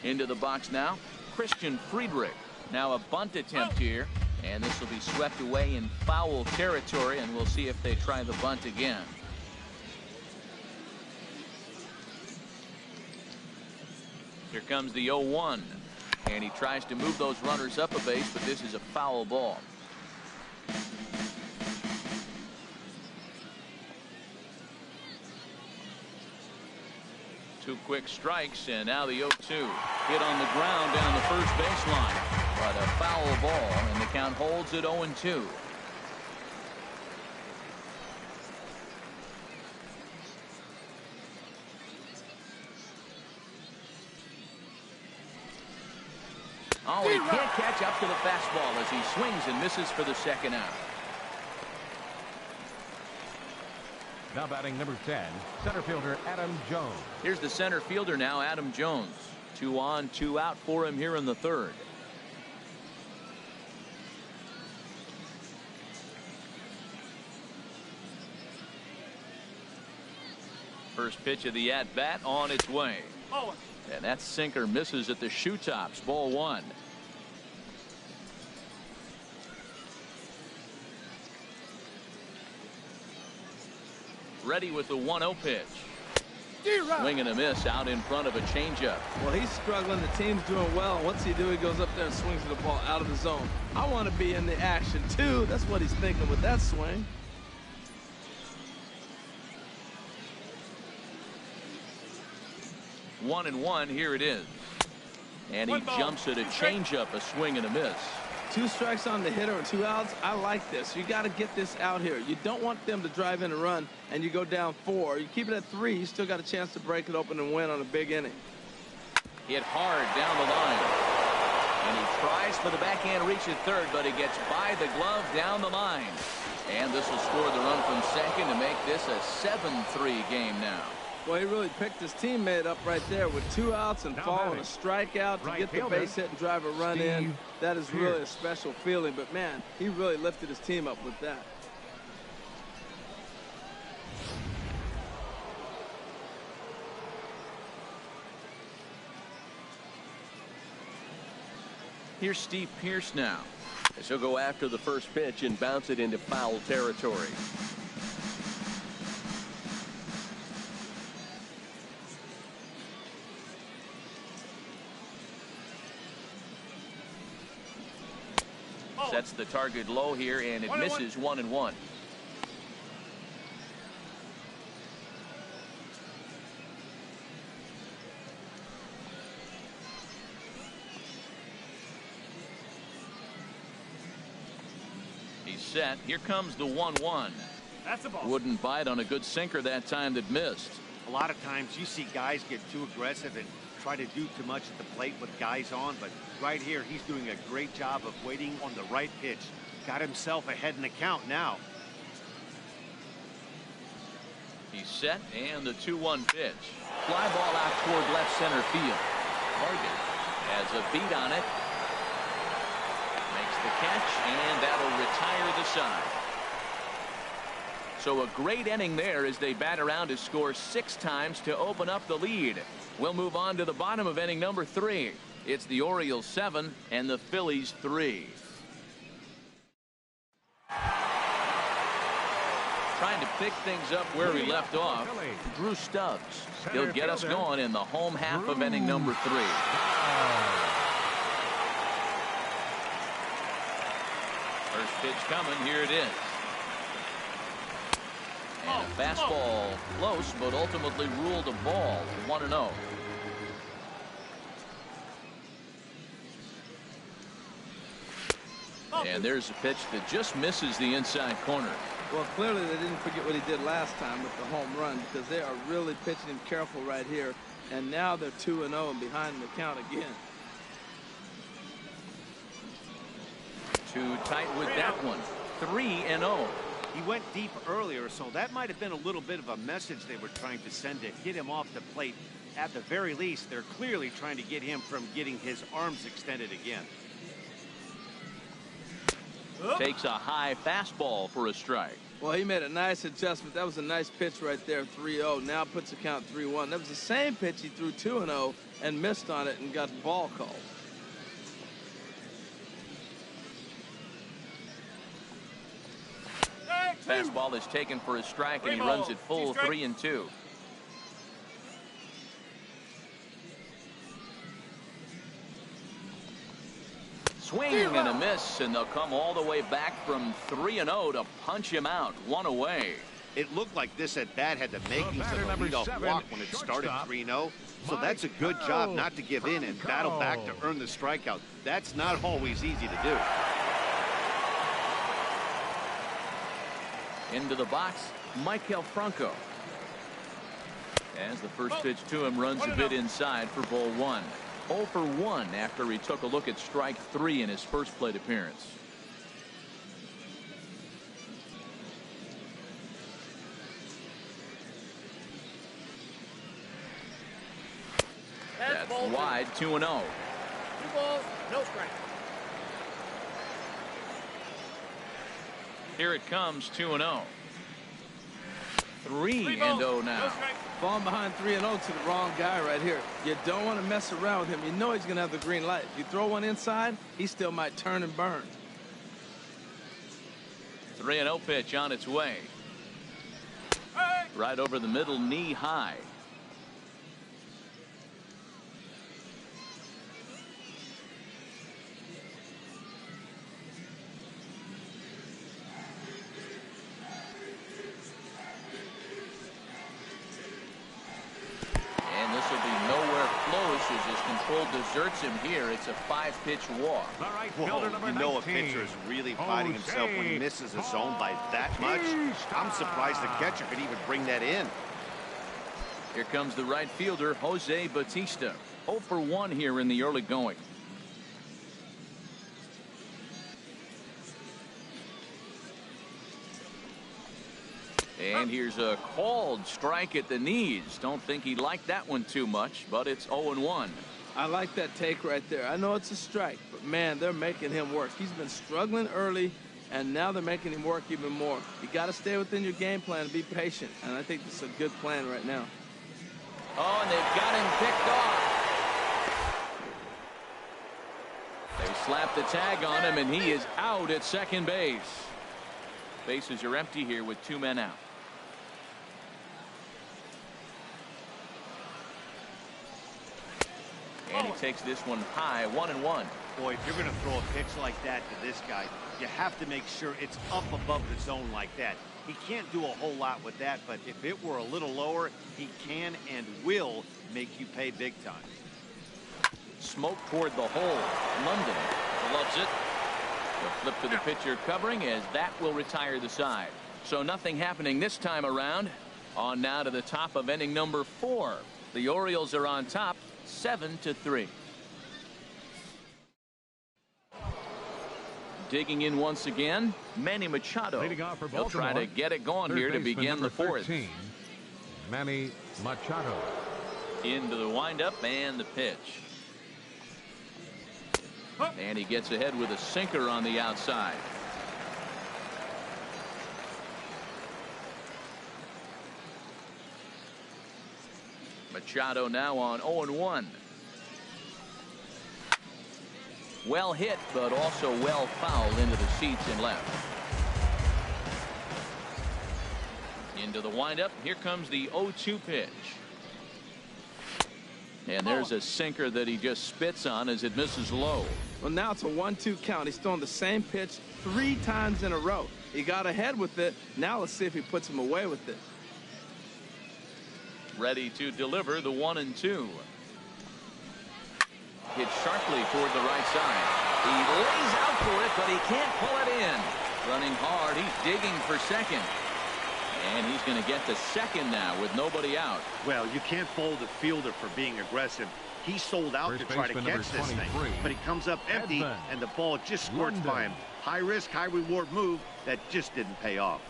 A: Into the box now, Christian Friedrich. Now a bunt attempt here, and this will be swept away in foul territory, and we'll see if they try the bunt again. Here comes the 0-1, and he tries to move those runners up a base, but this is a foul ball. Two quick strikes, and now the 0-2 hit on the ground down the first baseline, but a foul ball, and the count holds at 0-2. Oh, he can't catch up to the fastball as he swings and misses for the second out.
C: Now batting number 10, center fielder Adam Jones.
A: Here's the center fielder now, Adam Jones. 2 on, 2 out for him here in the 3rd. First pitch of the at-bat on its way.
E: Oh.
A: And that sinker misses at the shoe tops. Ball 1. Ready with the 1-0 pitch. Swing and a miss out in front of a changeup.
B: Well, he's struggling. The team's doing well. What's he do? He goes up there and swings the ball out of the zone. I want to be in the action, too. That's what he's thinking with that swing.
A: One and one. Here it is. And he jumps at a changeup, a swing and a miss.
B: 2 strikes on the hitter and 2 outs. I like this. You got to get this out here. You don't want them to drive in a run and you go down 4. You keep it at 3. You still got a chance to break it open and win on a big inning.
A: Hit hard down the line. And he tries for the backhand reach at 3rd, but he gets by the glove down the line. And this will score the run from second to make this a 7-3 game now.
B: Well, he really picked his teammate up right there with 2 outs and following a strikeout to get the base hit and drive a run in. That is really a special feeling. But, man, he really lifted his team up with that.
A: Here's Steve Pearce now.
F: As he'll go after the first pitch and bounce it into foul territory.
A: Sets the target low here, and it misses 1-1. He's set. Here comes the 1-1.
E: That's a ball.
A: Wouldn't bite on a good sinker that time that missed.
D: A lot of times you see guys get too aggressive and try to do too much at the plate with guys on, but right here he's doing a great job of waiting on the right pitch. Got himself ahead in the count now.
A: He's set, and the 2-1 pitch. Fly ball out toward left center field. Morgan has a beat on it. Makes the catch, and that'll retire the side. So a great inning there as they bat around to score 6 times to open up the lead. We'll move on to the bottom of inning number 3. It's the Orioles 7 and the Phillies 3. Trying to pick things up where we left off. Drew Stubbs. He'll get us going in the home half of inning number 3. First pitch coming. Here it is. And a fastball close, but ultimately ruled a ball. 1-0. And there's a pitch that just misses the inside corner.
B: Well, clearly they didn't forget what he did last time with the home run, because they are really pitching him careful right here. And now they're 2-0 and behind in the count again.
A: 2-2 tight with that one. 3-0.
D: He went deep earlier, so that might have been a little bit of a message they were trying to send to get him off the plate. At the very least, they're clearly trying to get him from getting his arms extended again.
A: Takes a high fastball for a strike.
B: Well, he made a nice adjustment. That was a nice pitch right there, 3-0. Now puts the count 3-1. That was the same pitch he threw 2-0 and missed on it and got the ball called.
A: Fastball is taken for a strike, and he runs it full 3-2. Swing and a miss, and they'll come all the way back from 3-0 to punch him out. One away.
D: It looked like this at bat had the makings of a leadoff walk when it started 3-0. So that's a good job not to give in and battle back to earn the strikeout. That's not always easy to do.
A: Into the box, Michael Franco. As the first pitch to him runs a bit inside for ball 1. 0 for 1 after he took a look at strike 3 in his first plate appearance. That's wide, 2-0.
E: 2 balls, no strike.
A: Here it comes, 2-0. 3-0 now.
B: Falling behind 3-0 to the wrong guy right here. You don't want to mess around with him. You know he's going to have the green light. If you throw one inside, he still might turn and burn.
A: 3-0 pitch on its way. Right over the middle, knee high. As his control deserts him here. It's a 5-pitch walk.
D: Whoa, you know a pitcher is really fighting himself when he misses a zone by that much. I'm surprised the catcher could even bring that in.
A: Here comes the right fielder, Jose Bautista. 0 for 1 here in the early going. And here's a called strike at the knees. Don't think he liked that one too much, but it's 0-1.
B: I like that take right there. I know it's a strike, but man, they're making him work. He's been struggling early, and now they're making him work even more. You got to stay within your game plan and be patient, and I think this is a good plan right now.
A: Oh, and they've got him picked off. They slapped the tag on him, and he is out at second base. Bases are empty here with 2 men out. And he takes this one high, 1-1.
D: Boy, if you're going to throw a pitch like that to this guy, you have to make sure it's up above the zone like that. He can't do a whole lot with that, but if it were a little lower, he can and will make you pay big time.
A: Smoke toward the hole. London loves it. The flip to the pitcher covering, as that will retire the side. So nothing happening this time around. On now to the top of inning number 4. The Orioles are on top, 7-3. Digging in once again, Manny Machado. He'll try to get it going here to begin the 4th.
C: 13, Manny Machado.
A: Into the windup and the pitch. And he gets ahead with a sinker on the outside. Machado now on 0-1. Well hit, but also well fouled into the seats and left. Into the windup. Here comes the 0-2 pitch. And there's a sinker that he just spits on as it misses low.
B: Well, now it's a 1-2 count. He's throwing the same pitch 3 times in a row. He got ahead with it. Now let's see if he puts him away with it.
A: Ready to deliver the 1-2. Hit sharply toward the right side. He lays out for it, but he can't pull it in. Running hard. He's digging for second. And he's going to get to second now with nobody out.
D: Well, you can't fault the fielder for being aggressive. He sold out
C: First
D: to try to
C: baseman
D: catch this
C: number
D: thing,
C: 23,
D: but he comes up empty,
C: Edmund
D: and the ball just squirts by him. High risk, high reward move that just didn't pay off.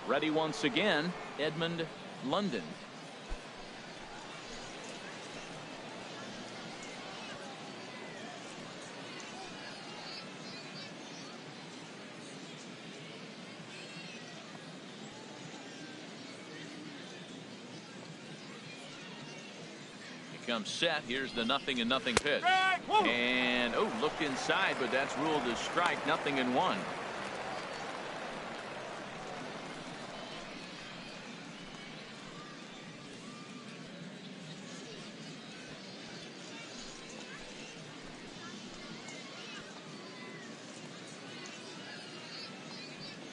A: Ready once again, Edmund London. Comes set. Here's the 0-0 pitch. And looked inside, but that's ruled as strike. 0-1.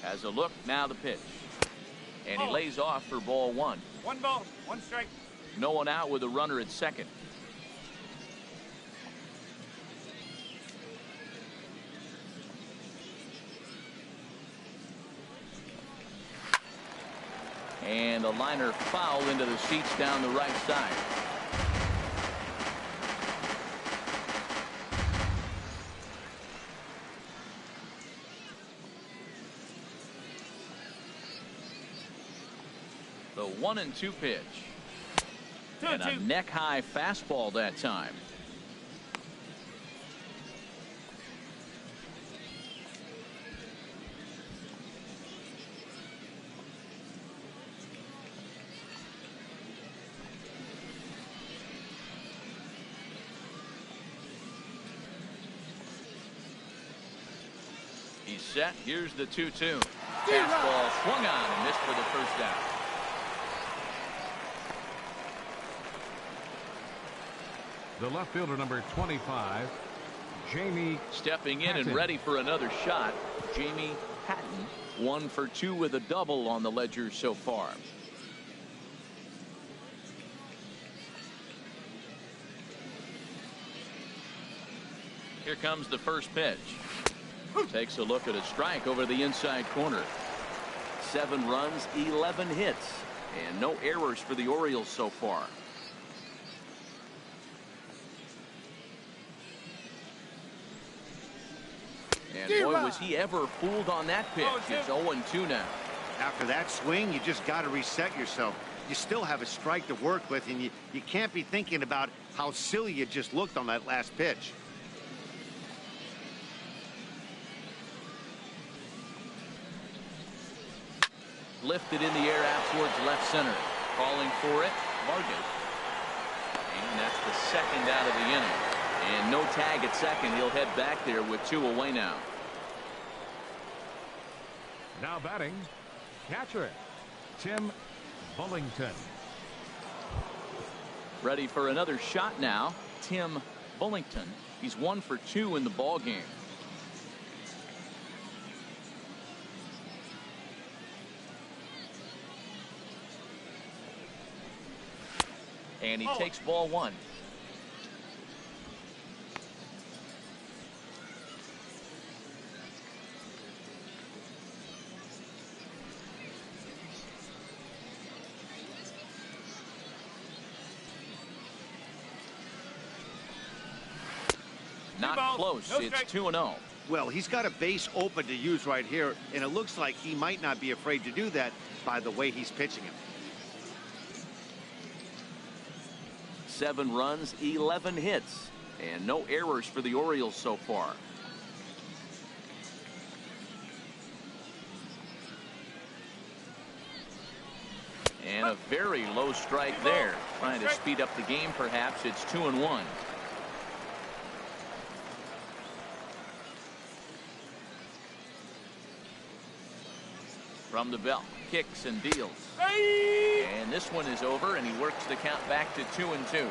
A: Has a look, now the pitch. And he lays off for ball 1.
E: 1 ball, 1 strike.
A: No one out with a runner at second. And a liner foul into the seats down the right side. The 1-2 pitch. And a neck-high fastball that time. He's set. Here's the 2-2. Fastball swung on and missed for the first down.
C: The left fielder, number 25, Jamie.
A: Stepping in
C: Patton.
A: and ready for another shot, Jamie Patton. 1 for 2 with a double on the ledger so far. Here comes the first pitch. Takes a look at a strike over the inside corner. 7 runs, 11 hits, and no errors for the Orioles so far. And boy, was he ever fooled on that pitch. It's 0-2 now.
D: After that swing, you just got to reset yourself. You still have a strike to work with, and you can't be thinking about how silly you just looked on that last pitch.
A: Lifted in the air out towards left center. Calling for it, Vargas. And that's the second out of the inning. And no tag at second. He'll head back there with 2 away now.
C: Now batting, catcher, Tim Bullington.
A: Ready for another shot now, Tim Bullington. He's 1 for 2 in the ball game. And he takes ball 1. Not close. It's 2-0.
D: Well, he's got a base open to use right here, and it looks like he might not be afraid to do that by the way he's pitching him.
A: 7 runs, 11 hits, and no errors for the Orioles so far. And a very low strike there. Trying to speed up the game, perhaps. It's 2-1. From the belt, kicks and deals. And this one is over, and he works the count back to 2-2.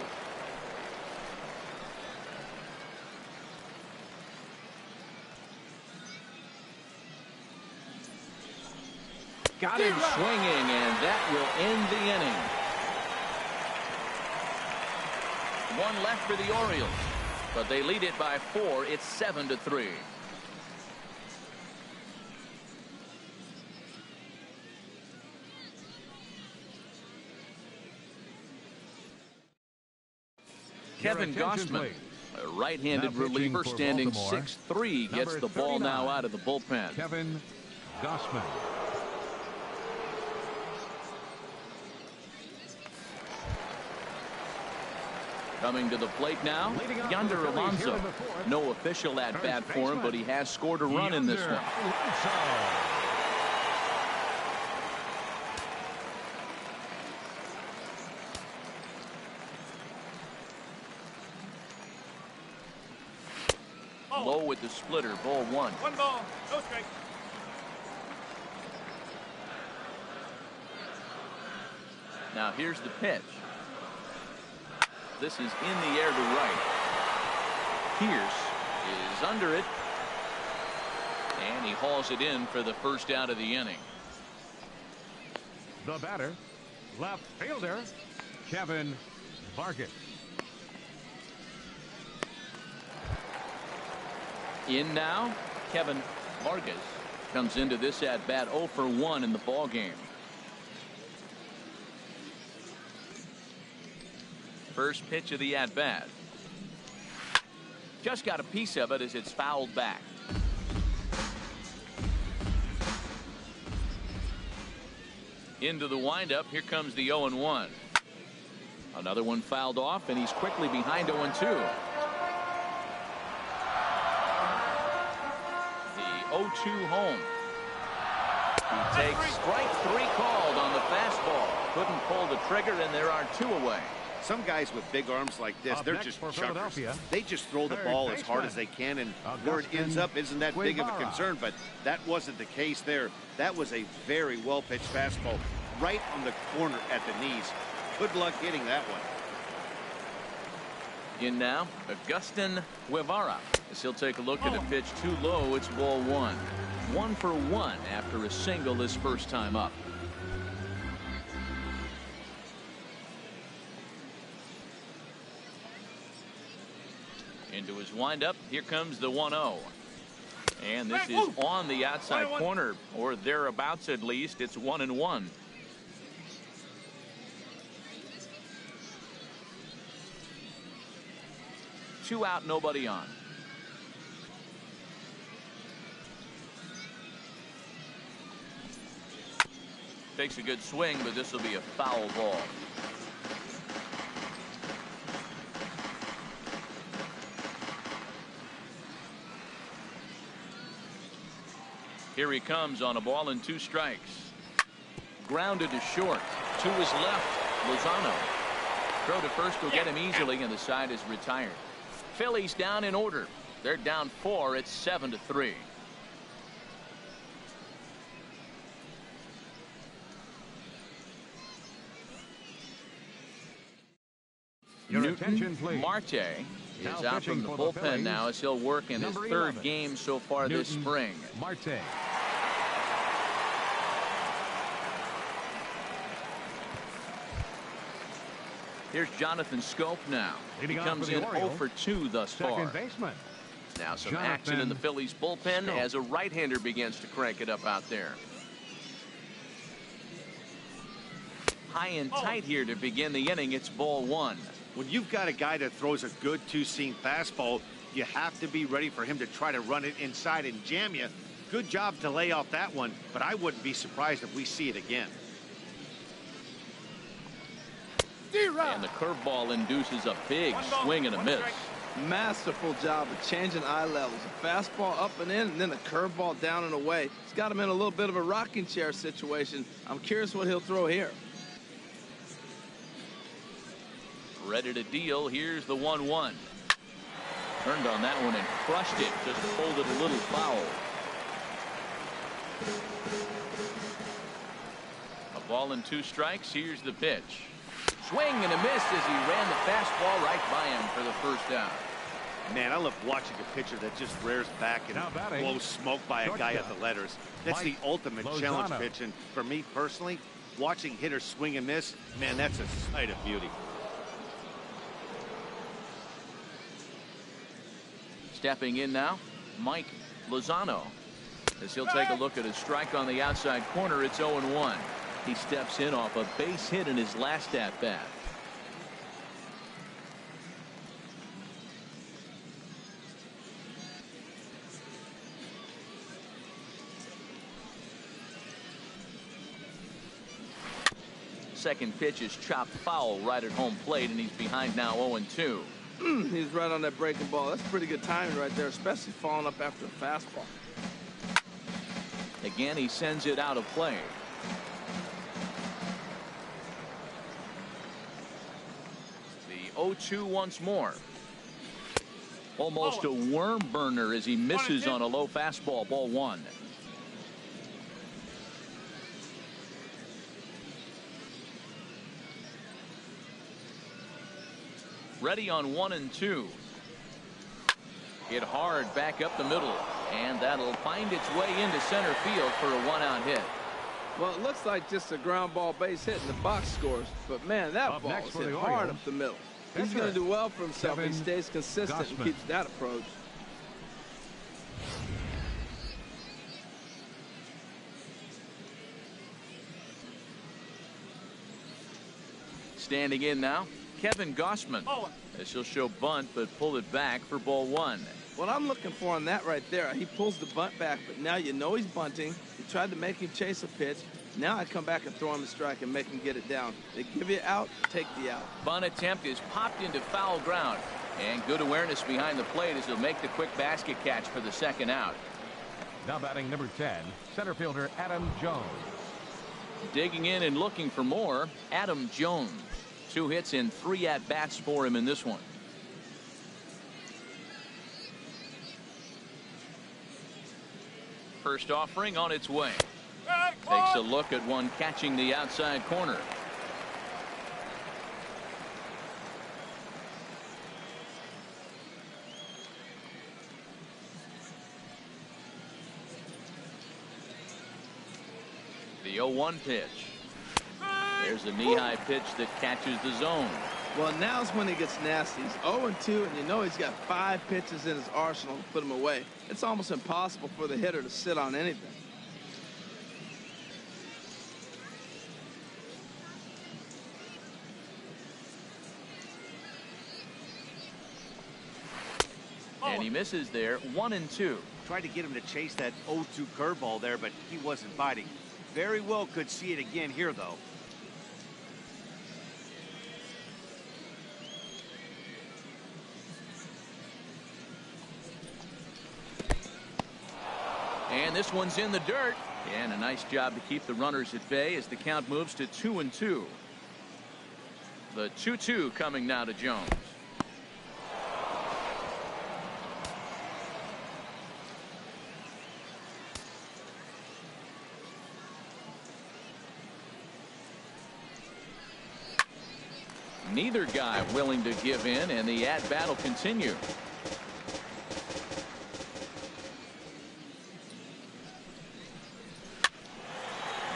A: Got him swinging, and that will end the inning. 1 left for the Orioles, but they lead it by 4. It's 7-3. Kevin
C: attention,
A: Gossman,
C: please.
A: a right-handed
C: Now pitching
A: reliever
C: for
A: standing
C: Baltimore,
A: 6'3", gets
C: number
A: the ball now
C: 39,
A: out of the bullpen.
C: Kevin Gossman.
A: Coming to the plate now,
C: Leading off
A: Yonder
C: for the Phillies here
A: Alonso.
C: in the fourth.
A: No official at-bat
C: First
A: for him,
C: baseman,
A: but he has scored a run in this
C: Yonder
A: one.
C: Alonso.
A: Low with the splitter, ball one.
E: 1 ball, no strike.
A: Now here's the pitch. This is in the air to right. Pierce is under it. And he hauls it in for the first out of the inning.
C: The batter, left fielder, Kevin Vargas.
A: In now, Kevin Vargas comes into this at bat 0 for 1 in the ball game. First pitch of the at bat. Just got a piece of it as it's fouled back. Into the windup. Here comes the 0-1. Another one fouled off, and he's quickly behind 0-2. The 0-2 home. He takes strike 3 called on the fastball. Couldn't pull the trigger, and there are 2 away.
D: Some guys with big arms like this, they're just chuckers. They just throw the ball as hard as they can, and where it ends up isn't that big of a concern, but that wasn't the case there. That was a very well-pitched fastball right on the corner at the knees. Good luck getting that one.
A: In now, Agustin Guevara. As he'll take a look at a pitch too low, it's ball 1. 1 for 1 after a single his first time up. Into his windup. Here comes the 1-0. And this is on the outside corner, or thereabouts at least. It's 1-1. Two out, nobody on. Takes a good swing, but this will be a foul ball. Here he comes on a ball and 2 strikes. Grounded to short. To his left, Lozano. Throw to first will get him easily, and the side is retired. Phillies down in order. They're down 4. It's 7-3.
C: Your
A: Newton
C: attention, please.
A: Marte
C: Now
A: is out from
C: pitching
A: the
C: for the
A: bullpen
C: Phillies,
A: now as he'll work in his
C: number
A: 3rd
C: 11,
A: game so far this
C: Newton
A: spring.
C: Marte.
A: Here's Jonathan Scope now.
C: Leading
A: He
C: off
A: comes
C: for the
A: in
C: Orioles,
A: 0 for 2 thus far.
C: Second baseman.
A: Now some
C: Jonathan
A: action in the Phillies bullpen
C: Scope.
A: as a right-hander begins to crank it up out there. High and tight here to begin the inning. It's ball 1.
D: When you've got a guy that throws a good 2-seam fastball, you have to be ready for him to try to run it inside and jam you. Good job to lay off that one, but I wouldn't be surprised if we see it again.
A: And the curveball induces a big swing and a miss.
B: Masterful job of changing eye levels. A fastball up and in, and then a curveball down and away. It's got him in a little bit of a rocking chair situation. I'm curious what he'll throw here.
A: Ready to deal. Here's the 1-1. Turned on that one and crushed it. Just pulled it a little foul. A ball and 2 strikes. Here's the pitch. Swing and a miss as he ran the fastball right by him for the first out.
D: Man, I love watching a pitcher that just rears back and blows smoke by a guy at the letters. That's the ultimate challenge pitch. And for me personally, watching hitters swing and miss, man, that's a sight of beauty.
A: Stepping in now, Mike Lozano. As he'll take a look at a strike on the outside corner, it's 0-1. He steps in off a base hit in his last at bat. second pitch is chopped foul right at home plate, and he's behind now 0-2.
B: He's right on that breaking ball. That's pretty good timing right there, especially following up after a fastball.
A: Again, he sends it out of play. The 0-2 once more. Almost a worm burner as he misses on a low fastball. Ball 1. Ready on 1-2. Hit hard back up the middle, and that'll find its way into center field for a 1-out hit.
B: Well, it looks like just a ground ball base hit and the box scores, but man, that ball is hit hard up the middle. He's going to do well for himself if he stays consistent and keeps that approach.
A: Standing in now, Kevin Gossman. This will show bunt, but pull it back for ball 1.
B: What I'm looking for on that right there, he pulls the bunt back, but now you know he's bunting. He tried to make him chase a pitch. Now I come back and throw him a strike and make him get it down. They give you out, take the out.
A: Bunt attempt is popped into foul ground. And good awareness behind the plate as he'll make the quick basket catch for the second out.
C: Now batting number 10, center fielder Adam Jones.
A: Digging in and looking for more, Adam Jones. 2 hits and 3 at-bats for him in this one. First offering on its way. Takes a look at one catching the outside corner. The 0-1 pitch. There's a knee-high pitch that catches the zone.
B: Well, now's when he gets nasty. He's 0-2, and you know he's got 5 pitches in his arsenal to put him away. It's almost impossible for the hitter to sit on anything.
A: And he misses there, 1-2.
D: Tried to get him to chase that 0-2 curveball there, but he wasn't biting. Very well could see it again here, though.
A: And this one's in the dirt. And a nice job to keep the runners at bay as the count moves to 2-2. The 2-2 coming now to Jones. Neither guy willing to give in, and the at-bat will continue.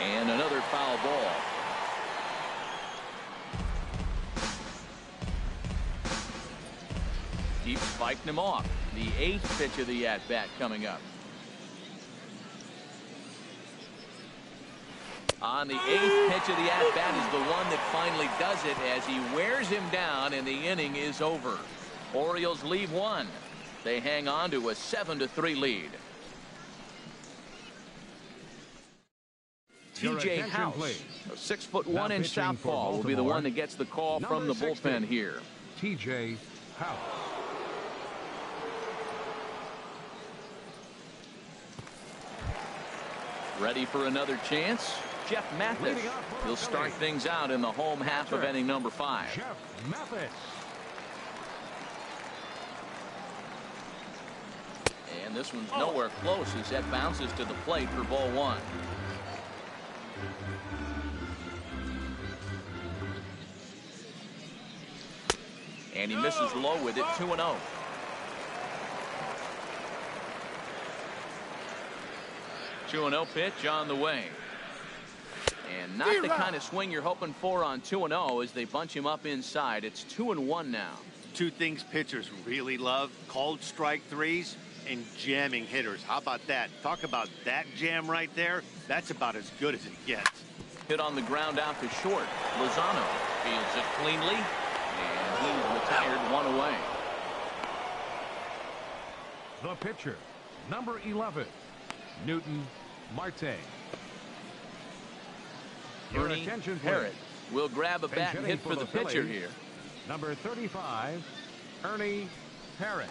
A: And another foul ball. Keeps fighting him off. The 8th pitch of the at-bat coming up. On the 8th pitch of the at-bat is the one that finally does it as he wears him down, and the inning is over. Orioles leave 1. They hang on to a 7-3 lead. TJ House, a 6'1" southpaw, will be the one that gets the call from the bullpen here.
C: TJ House.
A: Ready for another chance? Jeff Mathis. He'll start things out in the home half of inning number 5.
C: Jeff Mathis.
A: And this one's nowhere close as that bounces to the plate for ball 1. And he misses low with it, 2-0. Two 2-0 pitch on the way. And not the kind of swing you're hoping for on 2-0 as they bunch him up inside. It's 2-1 now.
D: 2 things pitchers really love: called strike threes and jamming hitters. How about that? Talk about that jam right there. That's about as good as it gets.
A: Hit on the ground out to short. Lozano fields it cleanly, and he's retired 1 away.
C: The pitcher, number 11, Newton Marte.
A: Bernie Parrott We'll grab a bat and hit for the pitcher here.
C: Number 35, Ernie Parrott.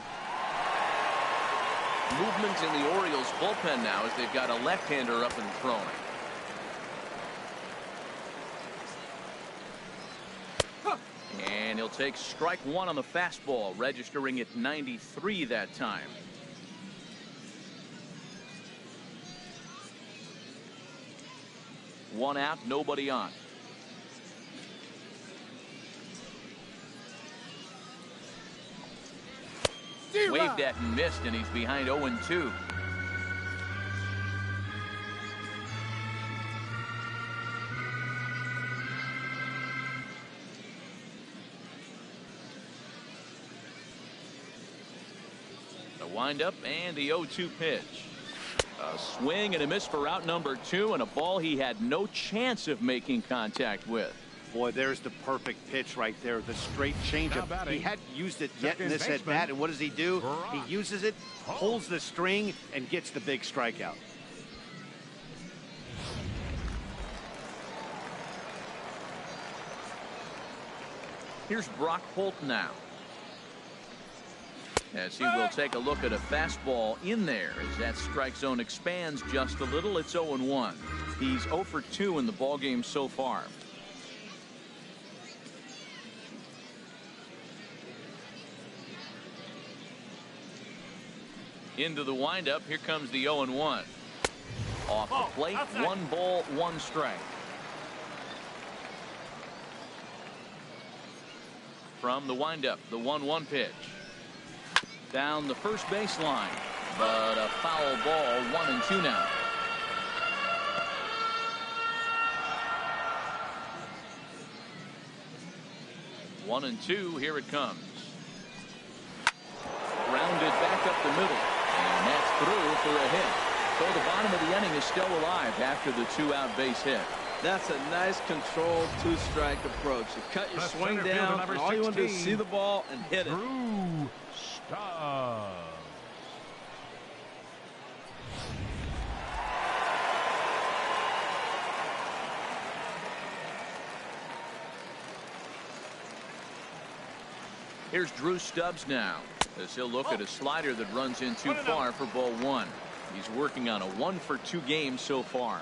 F: Movement in the Orioles bullpen now as they've got a left-hander up and throwing.
A: And he'll take strike one on the fastball, registering at 93 that time. One out, nobody on. Waved at and missed, and he's behind 0-2. The windup and the 0-2 pitch. A swing and a miss for out number 2, and a ball he had no chance of making contact with.
D: Boy, there's the perfect pitch right there. The straight changeup. He hadn't used it yet in this at bat, and what does he do? He uses it, pulls the string, and gets the big strikeout.
A: Here's Brock Holt now, as he will take a look at a fastball in there as that strike zone expands just a little. It's 0-1. He's 0 for 2 in the ballgame so far. Into the windup. Here comes the 0-1. Off the plate. 1 ball, 1 strike. From the windup, the 1-1 pitch. Down the first baseline, but a foul ball. 1-2 now. One and two. Here it comes. Grounded back up the middle. And that's through for a hit. So the bottom of the inning is still alive after the 2-out base hit.
B: That's a nice controlled 2-strike approach. You cut your swing down, and all you want to do is see the ball and hit it.
C: Drew Stubbs.
A: Here's Drew Stubbs now, as he'll look at a slider that runs in too far for ball 1. He's working on a 1 for 2 game so far.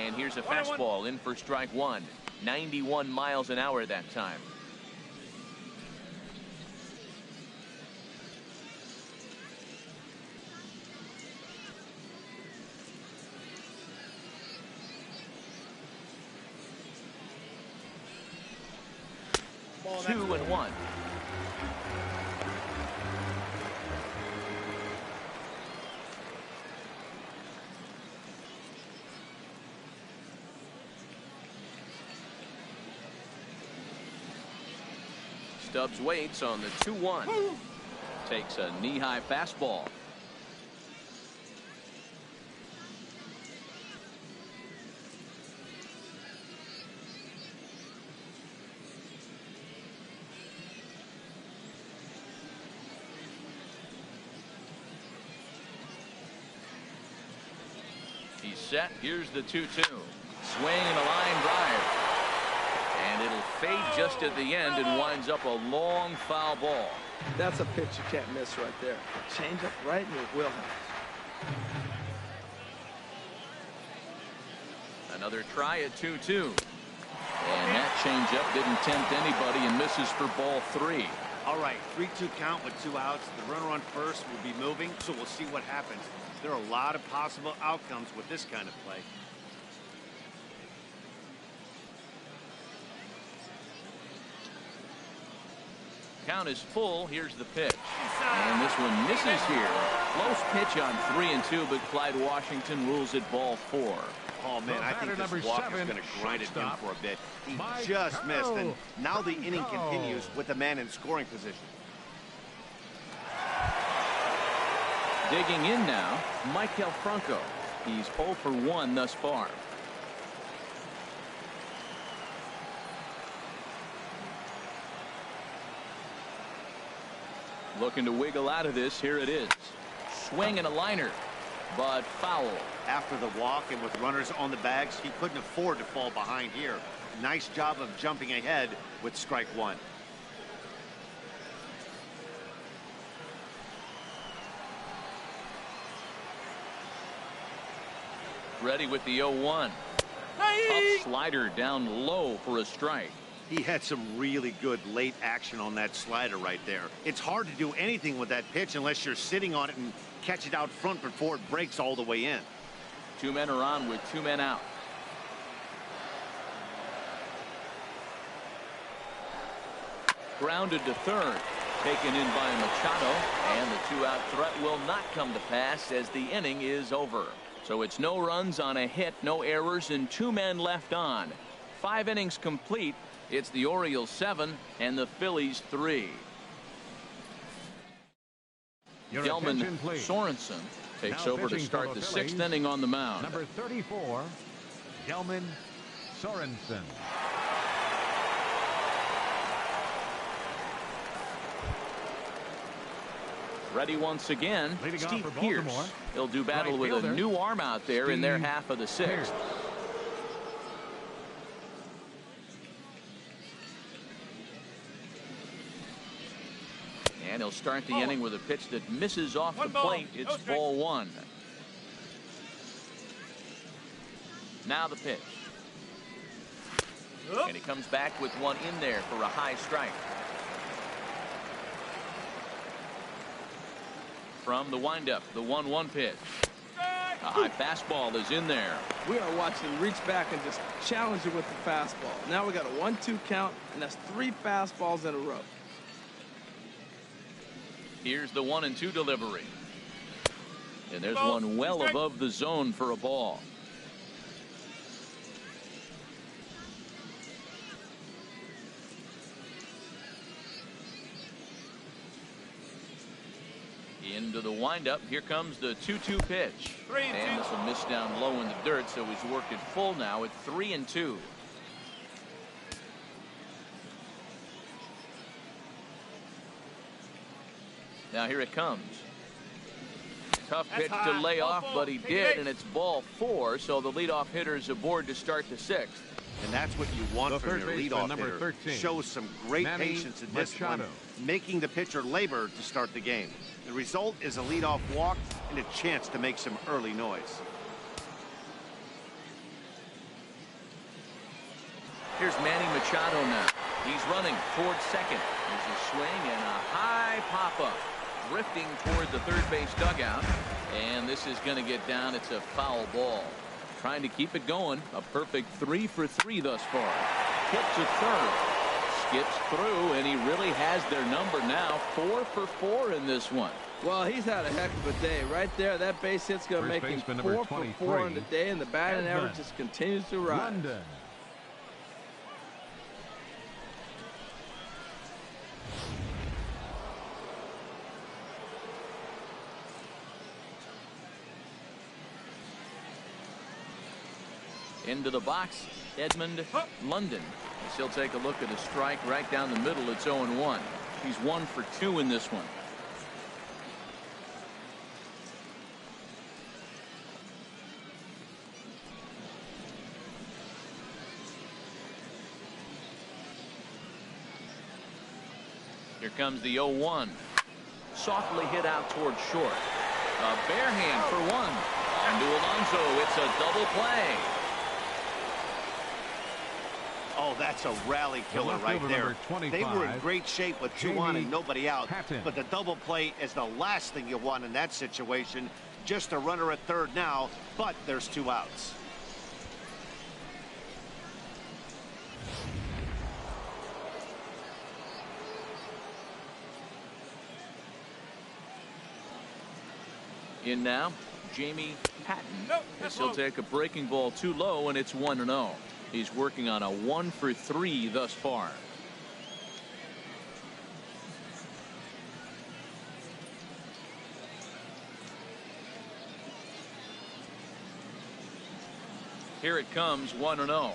A: And here's a fastball in for strike 1. 91 miles an hour that time.
E: Ball,
A: 2-1. Stubbs waits on the 2-1. Takes a knee-high fastball. He's set. Here's the 2-2. Swing and a line drive. And it'll fade just at the end and winds up a long foul ball.
B: That's a pitch you can't miss right there. Change up right in your wheelhouse.
A: Another try at 2-2. And that changeup didn't tempt anybody and misses for ball 3.
D: All right, 3-2 count with 2 outs. The runner on first will be moving, so we'll see what happens. There are a lot of possible outcomes with this kind of play.
A: Count is full. Here's the pitch. And this one misses here. Close pitch on 3-2, but Clyde Washington rules it ball 4.
D: Oh, man, I think this walk is going to grind at him for a bit. He just missed, and now the inning continues with a man in scoring position.
A: Digging in now, Michael Franco. He's 0 for 1 thus far. Looking to wiggle out of this. Here it is. Swing and a liner, but foul.
D: After the walk and with runners on the bags, he couldn't afford to fall behind here. Nice job of jumping ahead with strike one.
A: Ready with the 0-1. Tough slider down low for a strike.
D: He had some really good late action on that slider right there. It's hard to do anything with that pitch unless you're sitting on it and catch it out front before it breaks all the way in.
A: 2 men are on with 2 men out. Grounded to third. Taken in by Machado. And the 2-out threat will not come to pass as the inning is over. So it's no runs on a hit, no errors, and 2 men left on. 5 innings complete. It's the Orioles 7 and the Phillies 3. Gelman Sorensen takes over to start the 6th inning on the mound.
C: Number 34, Gelman Sorensen.
A: Ready once again,
C: Leading off
A: Steve
C: for
A: Pierce.
C: Baltimore,
A: He'll do battle
C: right
A: with a
C: fielder,
A: new arm out there in their
C: Steve
A: half of the 6th.
C: Pierce.
A: And he'll start the inning with a pitch that misses off the plate. It's ball 1. Now the pitch. And he comes back with one in there for a high strike. From the windup, the 1-1 pitch. A high fastball is in there.
B: We are watching him reach back and just challenge it with the fastball. Now we got a 1-2 count, and that's 3 fastballs in a row.
A: Here's the 1-2 delivery. And there's one well above the zone for a ball. Into the windup. Here comes the 2-2 pitch. And this will miss down low in the dirt, so he's worked it full now at 3-2. Now here it comes. Tough pitch to lay off, but he did, and it's ball 4, so the leadoff hitter is aboard to start the 6th.
D: And that's what you want
C: The
D: from
C: third
D: your
C: baseman,
D: leadoff
C: number
D: hitter.
C: 13,
D: Shows some great
C: Manny
D: patience and discipline,
C: Machado.
D: making the pitcher labor to start the game. The result is a leadoff walk and a chance to make some early noise.
A: Here's Manny Machado now. He's running towards second. There's a swing and a high pop-up. Drifting toward the third base dugout. And this is going to get down. It's a foul ball. Trying to keep it going. A perfect 3 for 3 thus far. Hit to third. Skips through, and he really has their number now. 4 for 4 in this one.
B: Well, he's had a heck of a day. Right there, that base hit's going to make him 4 for 4 in the day, and the batting average just continues to rise.
C: London.
A: Into the box, Edmund London. He'll take a look at a strike right down the middle. It's 0-1. He's 1 for 2 in this one. Here comes the 0-1. Softly hit out towards short. A bare hand for 1. And to Alonso, it's a double play.
D: Oh, that's a rally killer right there. They were in great shape with 2 on and nobody out. But the double play is the last thing you want in that situation. Just a runner at third now, but there's 2 outs.
A: In now, Jamie Patton. He'll take a breaking ball too low, and it's 1-0. He's working on a 1 for 3 thus far. Here it comes, 1-0.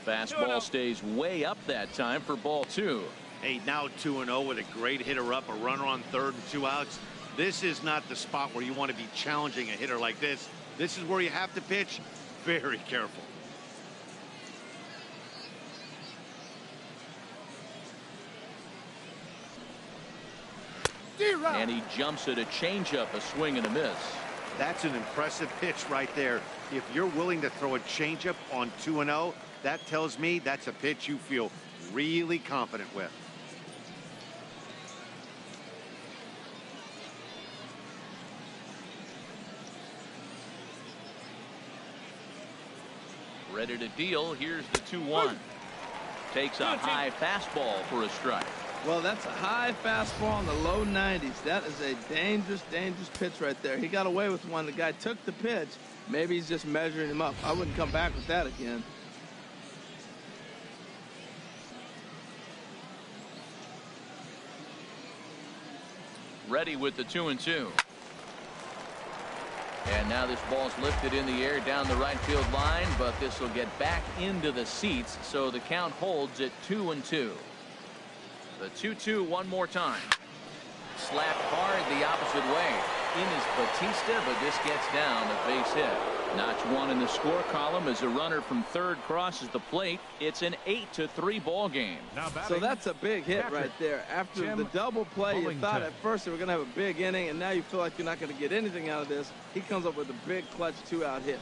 A: Fastball stays way up that time for ball 2.
D: Hey, now 2-0 with a great hitter up, a runner on third and 2 outs. This is not the spot where you want to be challenging a hitter like this. This is where you have to pitch very careful.
A: And he jumps at a changeup, a swing and a miss.
D: That's an impressive pitch right there. If you're willing to throw a changeup on 2-0, that tells me that's a pitch you feel really confident with.
A: Ready to deal. Here's the 2-1. Takes a high fastball for a strike.
B: Well, that's a high fastball in the low 90s. That is a dangerous, dangerous pitch right there. He got away with one. The guy took the pitch. Maybe he's just measuring him up. I wouldn't come back with that again.
A: Ready with the 2-2. And now this ball's lifted in the air down the right field line, but this will get back into the seats, so the count holds at 2-2. The 2-2 one more time. Slapped hard the opposite way. In is Batista, but this gets down a base hit. Notch one in the score column as a runner from third crosses the plate. It's an 8-3 ball game.
B: So that's a big hit right there. After the double play, you thought at first they were going to have a big inning, and now you feel like you're not going to get anything out of this. He comes up with a big clutch 2-out hit.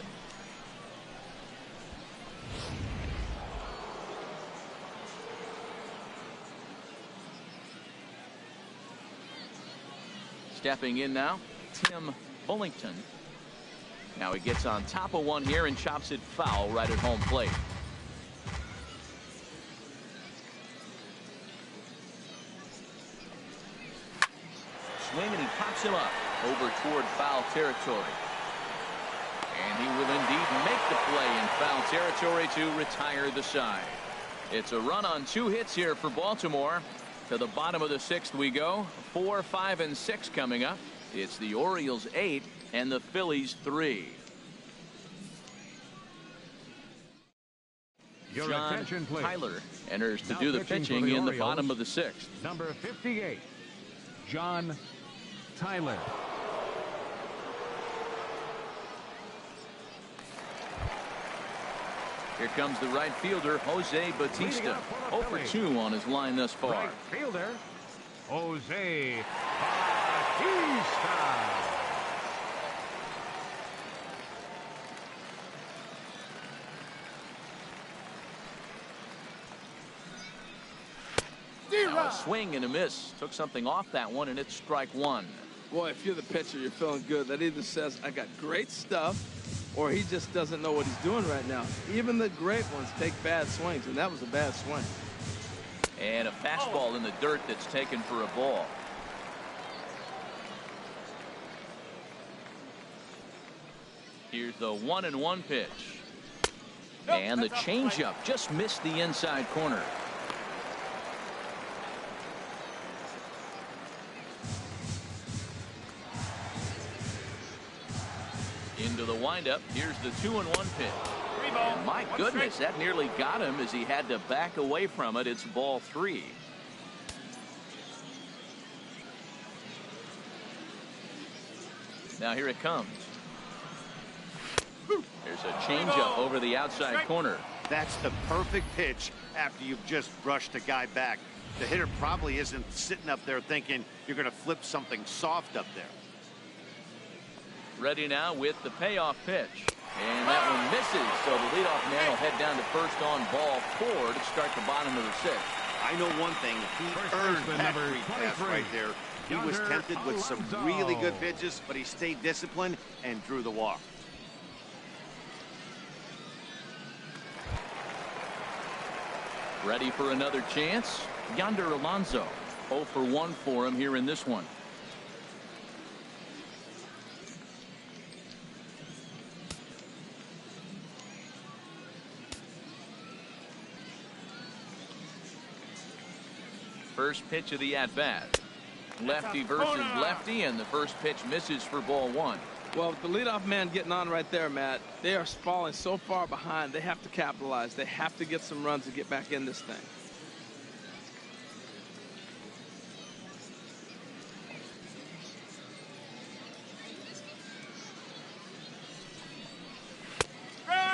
A: Stepping in now, Tim Bullington. Now he gets on top of one here and chops it foul right at home plate. Swing, and he pops him up over toward foul territory. And he will indeed make the play in foul territory to retire the side. It's a run on 2 hits here for Baltimore. To the bottom of the 6th we go. 4, 5, and 6 coming up. It's the Orioles 8 and the Phillies 3.
C: Your
A: John
C: attention, please.
A: Tyler enters to
C: Now
A: do the
C: pitching
A: pitching
C: for
A: in the
C: Orioles,
A: bottom of the 6th.
C: Number 58, John Tyler.
A: Here comes the right fielder, Jose Batista. 0 for 2 on his line thus far.
C: Right fielder, Jose Batista.
A: Now a swing and a miss. Took something off that one, and it's strike 1.
B: Boy, if you're the pitcher, you're feeling good. That either says, I got great stuff, or he just doesn't know what he's doing right now. Even the great ones take bad swings, and that was a bad swing.
A: And a fastball in the dirt that's taken for a ball. Here's the 1-1 pitch. And the changeup just missed the inside corner. Into the windup. Here's the 2-1 pitch. And my goodness, that nearly got him as he had to back away from it. It's ball 3. Now here it comes. There's a changeup over the outside corner.
D: That's the perfect pitch after you've just brushed a guy back. The hitter probably isn't sitting up there thinking you're going to flip something soft up there.
A: Ready now with the payoff pitch. And that one misses, so the leadoff man will head down to first on ball 4 to start the bottom of the 6th.
D: I know one thing. He earned that free pass right there. He was tempted with some really good pitches, but he stayed disciplined and drew the walk.
A: Ready for another chance? Yonder Alonso. 0 for 1 for him here in this one. First pitch of the at-bat. Lefty versus lefty, and the first pitch misses for ball 1.
B: Well, with the leadoff man getting on right there, Matt, they are falling so far behind. They have to capitalize. They have to get some runs to get back in this thing.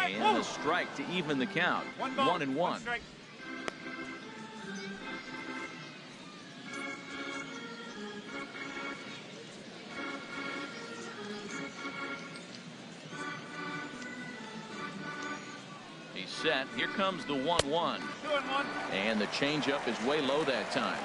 A: And a strike to even the count. 1-1.
E: Strike.
A: He's set. Here comes the 1-1.
E: 2-1.
A: And the changeup is way low that time.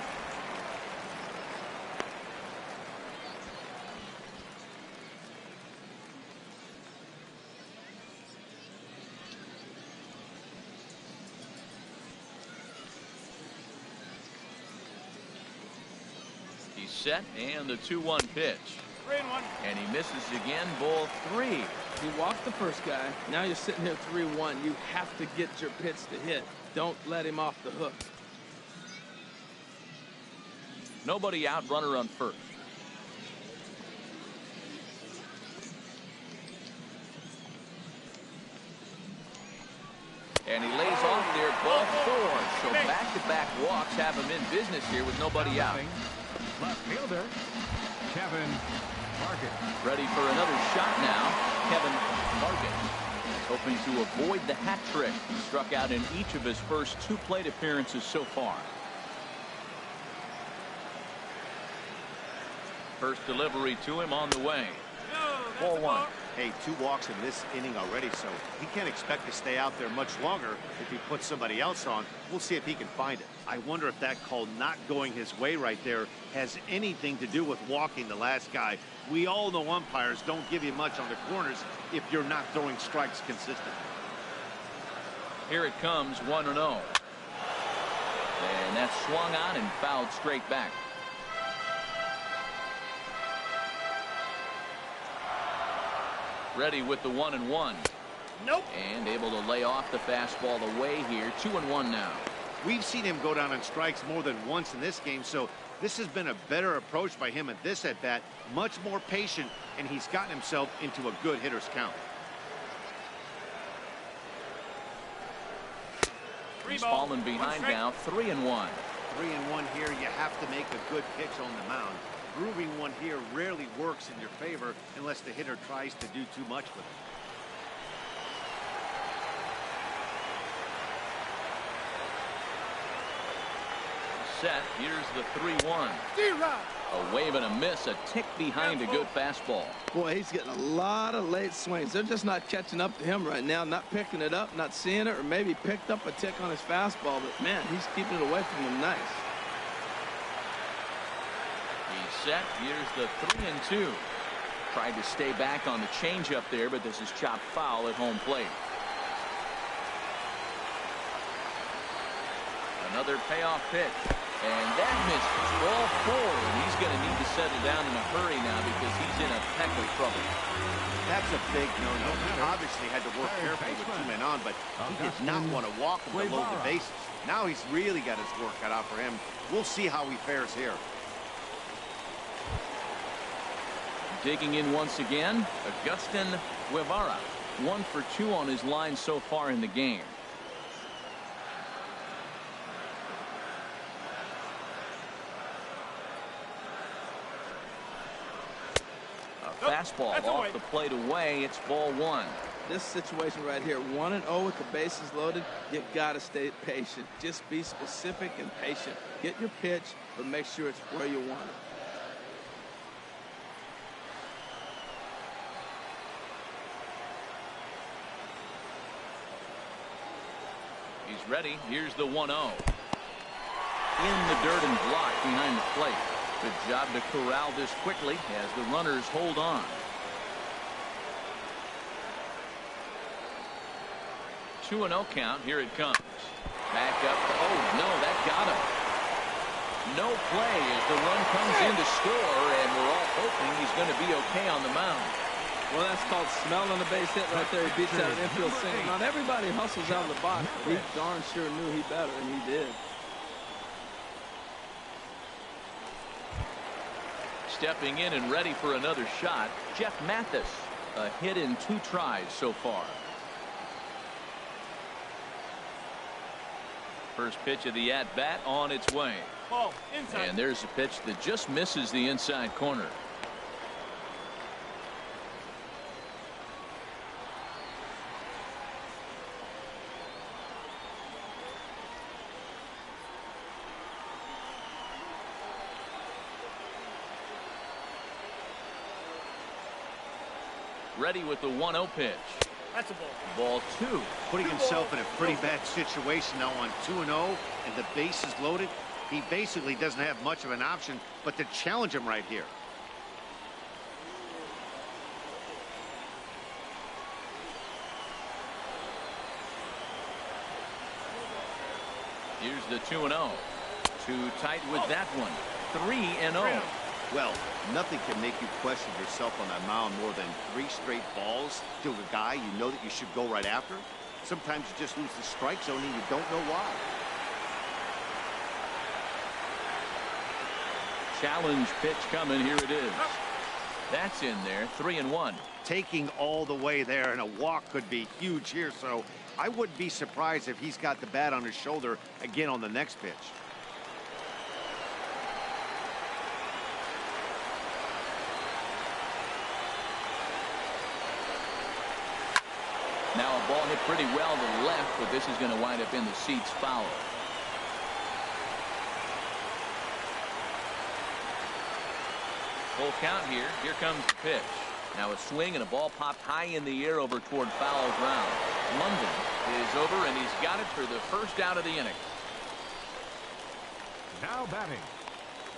A: He's set, and the 2-1 pitch.
E: 3-1.
A: And he misses again. Ball 3.
B: You walked the first guy. Now you're sitting here 3-1. You have to get your pitch to hit. Don't let him off the hook.
A: Nobody out, runner on first. And he lays off there, ball 4. So back-to-back walks have him in business here with nobody out.
C: Left fielder, Kevin Market.
A: Ready for another shot now. Kevin Market hoping to avoid the hat trick. He struck out in each of his first 2 plate appearances so far. First delivery to him on the way. Ball 1.
D: Hey, 2 walks in this inning already, so he can't expect to stay out there much longer if he puts somebody else on. We'll see if he can find it. I wonder if that call not going his way right there has anything to do with walking the last guy. We all know umpires don't give you much on the corners if you're not throwing strikes consistently.
A: Here it comes, 1-0. And that's swung on and fouled straight back. Ready with the 1-1.
E: Nope.
A: And able to lay off the fastball away here. 2-1 now.
D: We've seen him go down on strikes more than once in this game, so this has been a better approach by him at this at-bat. Much more patient, and he's gotten himself into a good hitter's count.
A: He's fallen behind now. 3-1.
D: 3-1 here. You have to make a good pitch on the mound. Grooving one here rarely works in your favor unless the hitter tries to do too much with it.
A: Set. Here's the 3-1. A wave and a miss. A tick behind a good fastball.
B: Boy, he's getting a lot of late swings. They're just not catching up to him right now. Not picking it up, not seeing it, or maybe picked up a tick on his fastball. But, man, he's keeping it away from him nice.
A: He's set. Here's the 3-2. Tried to stay back on the changeup there, but this is chopped foul at home plate. Another payoff pitch. And that misses. Ball 4. And he's going to need to settle down in a hurry now because he's in a peck of trouble.
D: That's a big no-no. He obviously had to work carefully with 2 men on, but he did not want to walk him to load the bases. Now he's really got his work cut out for him. We'll see how he fares here.
A: Digging in once again, Agustin Guevara. 1 for 2 on his line so far in the game. Fastball off the plate away. It's ball 1.
B: This situation right here, 1-0 with the bases loaded, you got to stay patient. Just be specific and patient. Get your pitch, but make sure it's where you want it.
A: He's ready. Here's the 1-0. In the dirt and blocked behind the plate. Good job to corral this quickly as the runners hold on. 2-0 count. Here it comes. Back up. Oh, no, that got him. No play as the run comes in to score, and we're all hoping he's going to be okay on the mound.
B: Well, that's called smelling a base hit right there. He beats out an infield single. Not everybody hustles out of the box. He darn sure knew he better, and he did.
A: Stepping in and ready for another shot, Jeff Mathis. A hit in 2 tries so far. First pitch of the at-bat on its way.
E: Ball inside.
A: And there's a pitch that just misses the inside corner. Ready with the 1-0 pitch.
E: That's a ball.
A: Ball 2.
D: Putting himself in a pretty bad situation now on 2-0 and the base is loaded. He basically doesn't have much of an option but to challenge him right here.
A: Here's the 2-0. Too tight with that one. 3-0.
D: Well, nothing can make you question yourself on that mound more than 3 straight balls to a guy you know that you should go right after. Sometimes you just lose the strike zone and you don't know why.
A: Challenge pitch coming. Here it is. That's in there. 3-1.
D: Taking all the way there, and a walk could be huge here, so I wouldn't be surprised if he's got the bat on his shoulder again on the next pitch.
A: Now a ball hit pretty well to the left, but this is going to wind up in the seats foul. Full count here. Here comes the pitch. Now a swing and a ball popped high in the air over toward foul ground. London is over, and he's got it for the first out of the inning.
C: Now batting,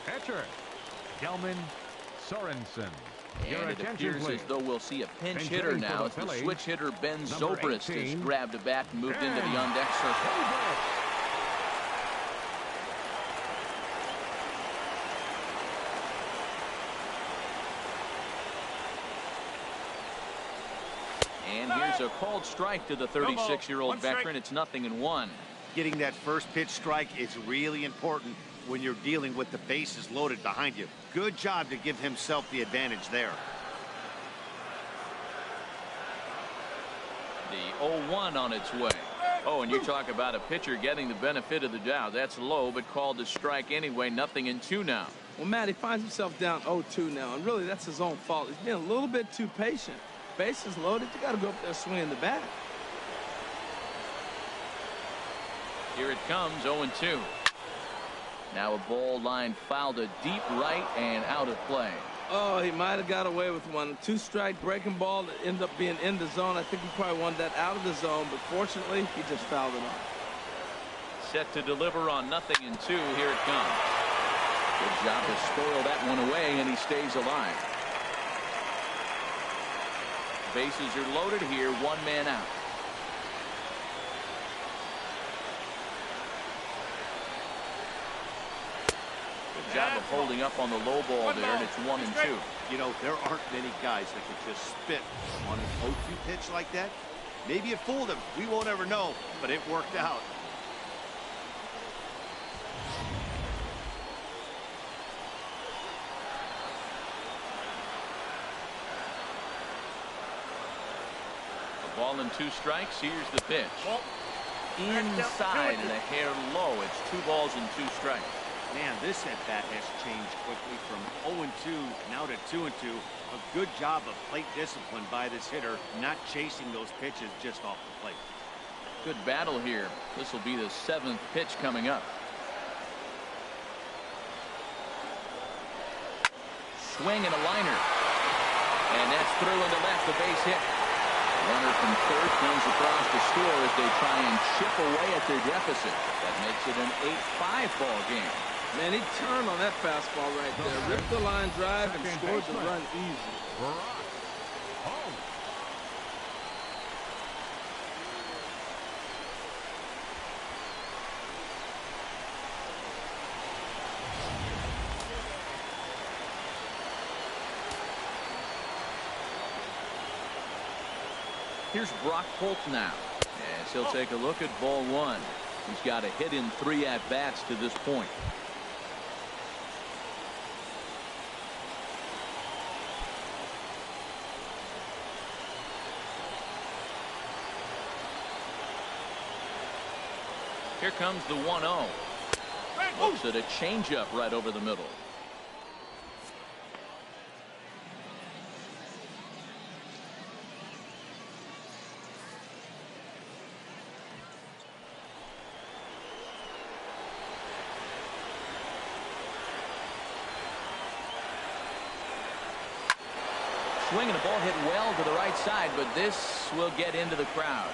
C: pitcher, Gelman Sorensen.
A: And it appears as though we'll see a pinch hitter now as the switch hitter Ben Zobrist has grabbed a bat and moved into the on-deck circle. And here's a called strike to the 36-year-old veteran. It's 0-1.
D: Getting that first pitch strike is really important when you're dealing with the bases loaded behind you. Good job to give himself the advantage there.
A: The 0-1 on its way. Oh, and you talk about a pitcher getting the benefit of the doubt. That's low, but called a strike anyway. 0-2 now.
B: Well, Matt, he finds himself down 0-2 now, and really that's his own fault. He's being a little bit too patient. Bases loaded, you got to go up there swinging the bat.
A: Here it comes, 0-2. Now a ball line fouled to deep right and out of play.
B: Oh, he might have got away with one. 2-strike breaking ball that ended up being in the zone. I think he probably wanted that out of the zone, but fortunately, he just fouled it off.
A: Set to deliver on 0-2. Here it comes. Good job to spoil that one away, and he stays alive. Bases are loaded here. 1 man out. Good job of holding up on the low ball there, and it's 1-2.
D: You know, there aren't many guys that can just spit on an 0-2 pitch like that. Maybe it fooled him. We won't ever know, but it worked out.
A: Ball and 2 strikes. Here's the pitch. Inside and a hair low. It's 2 balls and 2 strikes.
D: Man, this at-bat has changed quickly from 0-2 now to 2-2. A good job of plate discipline by this hitter, not chasing those pitches just off the plate.
A: Good battle here. This will be the 7th pitch coming up. Swing and a liner. And that's through into left, the base hit. Runner from third comes across to score as they try and chip away at their deficit. That makes it an 8-5 ball game.
B: Man, he turned on that fastball right there. Ripped the line drive and scored the run easy.
C: Home.
A: Here's Brock Holt now, as he'll take a look at ball 1. He's got a hit in 3 at-bats to this point. Here comes the 1-0. Looks at a changeup right over the middle. swing, and the ball hit well to the right side, but this will get into the crowd.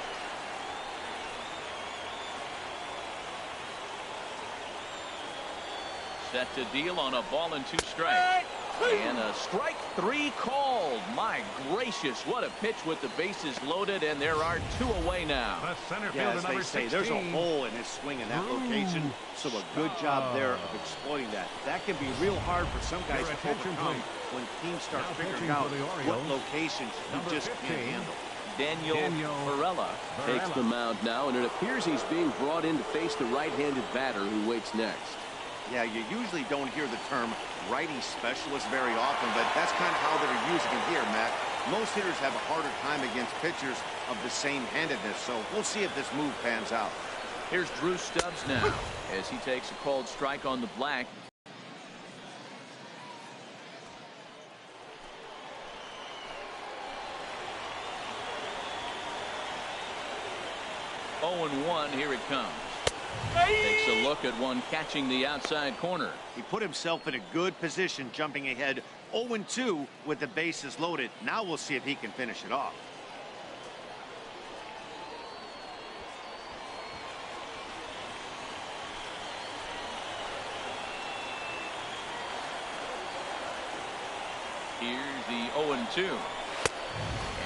A: Set to deal on a ball and 2 strikes. And a strike 3 called. My gracious, what a pitch with the bases loaded, and there are 2 away now.
C: The center
D: Yeah,
C: fielder,
D: as they
C: number
D: say,
C: 16.
D: there's a hole in his swing in that location, so a good job there of exploiting that. That can be real hard for some guys
C: Your
D: to
C: attention,
D: overcome
C: please.
D: when teams start
C: Now
D: figuring
C: pitching
D: out
C: for the
D: what
C: Orioles,
D: locations you
C: number
D: just
C: 15.
D: can't handle.
A: Daniel Varela
G: Takes the mound now, and it appears he's being brought in to face the right-handed batter who waits next.
D: Yeah, you usually don't hear the term righty specialist very often, but that's kind of how they're using it here, Matt. Most hitters have a harder time against pitchers of the same handedness, so we'll see if this move pans out.
A: Here's Drew Stubbs now as he takes a called strike on the black. Oh, 0-1, here it comes. Takes a look at one catching the outside corner.
D: He put himself in a good position jumping ahead 0-2 with the bases loaded. Now we'll see if he can finish it off.
A: Here's the 0-2.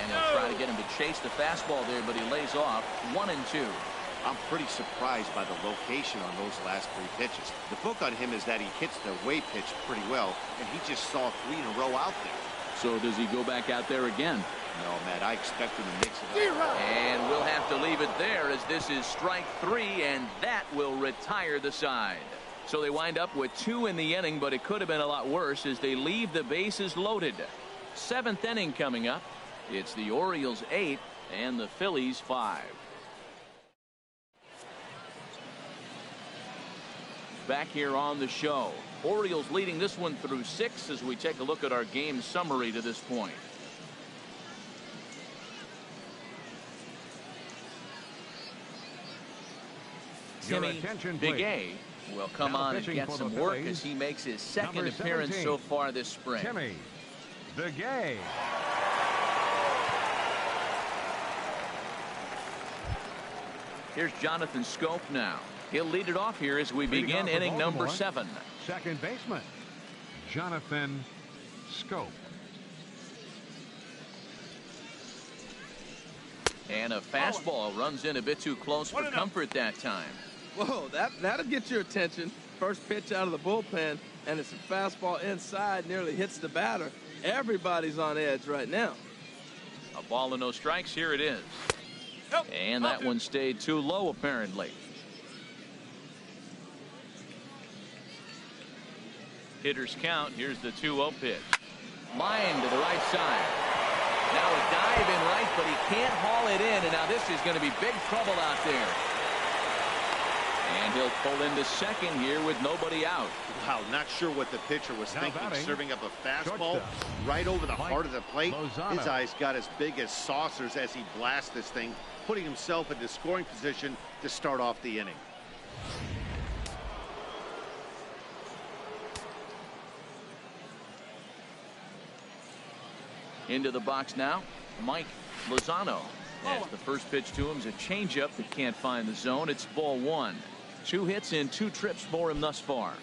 A: And he'll try to get him to chase the fastball there, but he lays off 1-2.
D: I'm pretty surprised by the location on those last 3 pitches. The book on him is that he hits the away pitch pretty well, and he just saw 3 in a row out there.
A: So does he go back out there again?
D: No, Matt, I expect him to mix it up.
A: And we'll have to leave it there as this is strike 3, and that will retire the side. So they wind up with 2 in the inning, but it could have been a lot worse as they leave the bases loaded. 7th inning coming up. It's the Orioles 8 and the Phillies 5. Back here on the show. Orioles leading this one through 6 as we take a look at our game summary to this point. Timmy Big A will come on and get some work as he makes his second appearance so far this spring.
C: Timmy Big A.
A: Here's Jonathan Scope now. He'll lead it off here as we begin inning number 7.
C: Second baseman Jonathan Scope.
A: And a fastball runs in a bit too close for comfort that time.
B: Whoa, that'll get your attention. First pitch out of the bullpen, and it's a fastball inside, nearly hits the batter. Everybody's on edge right now.
A: A ball and no strikes. Here it is. And that one stayed too low apparently. Hitters count. Here's the 2-0 pitch. Line to the right side. Now a dive in right, but he can't haul it in, and now this is going to be big trouble out there. And he'll pull into second here with nobody out.
D: Wow, not sure what the pitcher was thinking, serving up a fastball right over the heart of the plate. His eyes got as big as saucers as he blasts this thing, putting himself into scoring position to start off the inning.
A: Into the box now, Mike Lozano. As the first pitch to him is a changeup that can't find the zone. It's ball 1. 2 hits in 2 trips for him thus far.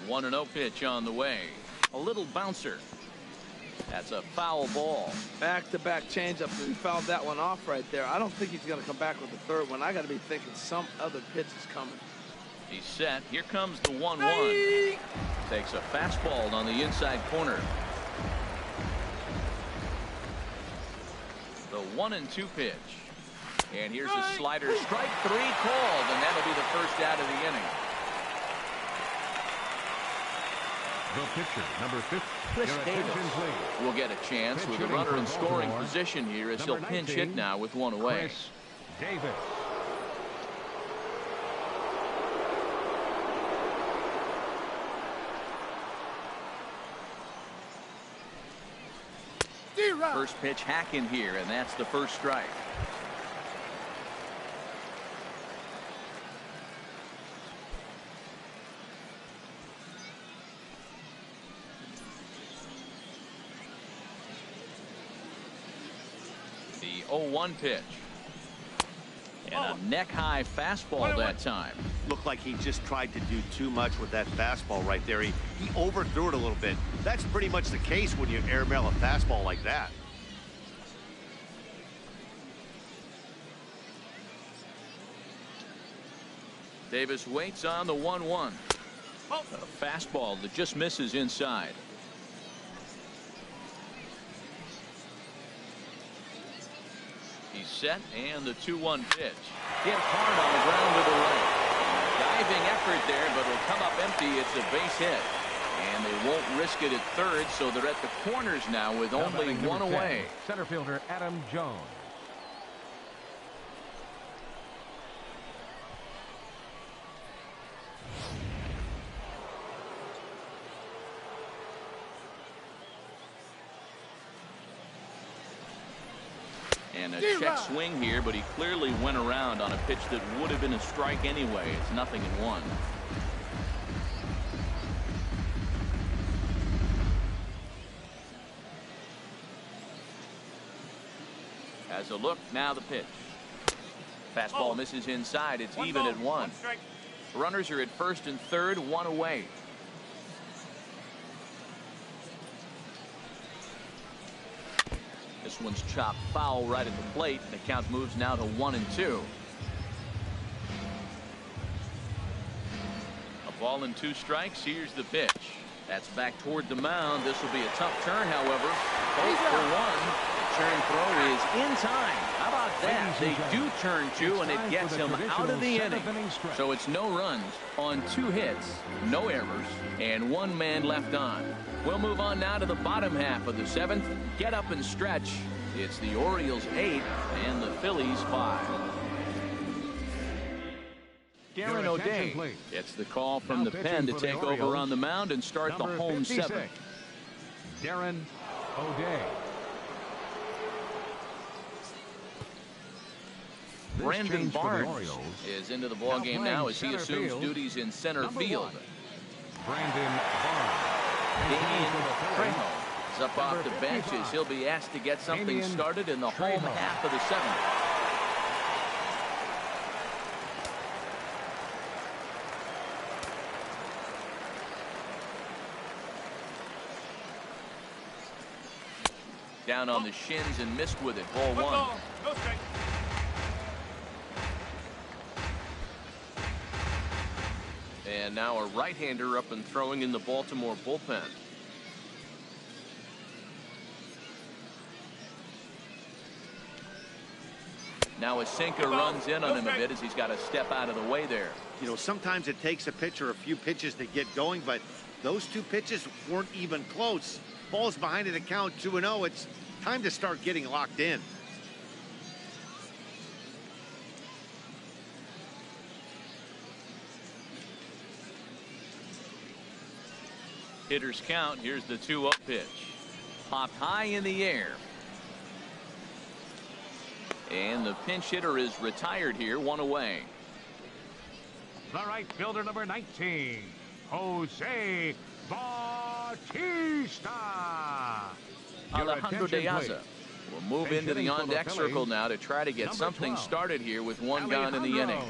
A: One 1-0 pitch on the way. A little bouncer. That's a foul ball.
B: Back-to-back changeup. He fouled that one off right there. I don't think he's going to come back with the third one. I got to be thinking some other pitch is coming.
A: He's set. Here comes the 1-1. Takes a fastball on the inside corner. The 1-2 pitch. And here's a slider. Strike 3 called, and that'll be the first out of the inning.
C: The pitcher, number 50.
A: Chris Davis will get a chance with a runner in scoring position here as he'll pinch hit now with 1 away.
C: Chris Davis.
A: First pitch hacking here, and that's the first strike. 0-1 pitch. And a neck-high fastball that time.
D: Looked like he just tried to do too much with that fastball right there. He overthrew it a little bit. That's pretty much the case when you airmail a fastball like that.
A: Davis waits on the 1-1. A fastball that just misses inside. He's set, and the 2-1 pitch. Hit hard on the ground to the right. Diving effort there, but it'll come up empty. It's a base hit. And they won't risk it at third, so they're at the corners now with only one away.
C: Center fielder Adam Jones.
A: And a check swing here, but he clearly went around on a pitch that would have been a strike anyway. It's 0-1. As a look, now the pitch. Fastball misses inside. It's even at 1. Runners are at first and third, 1 away. This one's chopped foul right at the plate. The count moves now to 1-2. A ball and 2 strikes. Here's the pitch. That's back toward the mound. This will be a tough turn, however. 0-for-1. The turn throw is in time. How about that? They do turn 2, and it gets him out of the inning. So it's no runs on 2 hits, no errors, and 1 man left on. We'll move on now to the bottom half of the 7th. Get up and stretch. It's the Orioles 8 and the Phillies 5. Darren O'Day gets the call from the pen to take over on the mound and start the home 7th.
C: Darren O'Day.
A: Brandon Barnes is into the ballgame now as he assumes duties in center field.
C: Brandon Barnes.
A: Damian Trejo is up off the bench as he'll be asked to get something started in the home half of the 7th. Down on the shins and missed with it. Ball 1. And now a right-hander up and throwing in the Baltimore bullpen. Now a sinker runs in on him a bit as he's got to step out of the way there.
D: You know, sometimes it takes a pitcher a few pitches to get going, but those 2 pitches weren't even close. Ball's behind in the count 2-0. It's time to start getting locked in.
A: Hitters count. Here's the 2-0 pitch. Popped high in the air. And the pinch hitter is retired here, 1 away.
C: The right fielder, number 19, Jose Bautista.
A: Alejandro De Aza will move into the on-deck circle now to try to get something started here with 1 gone in the inning.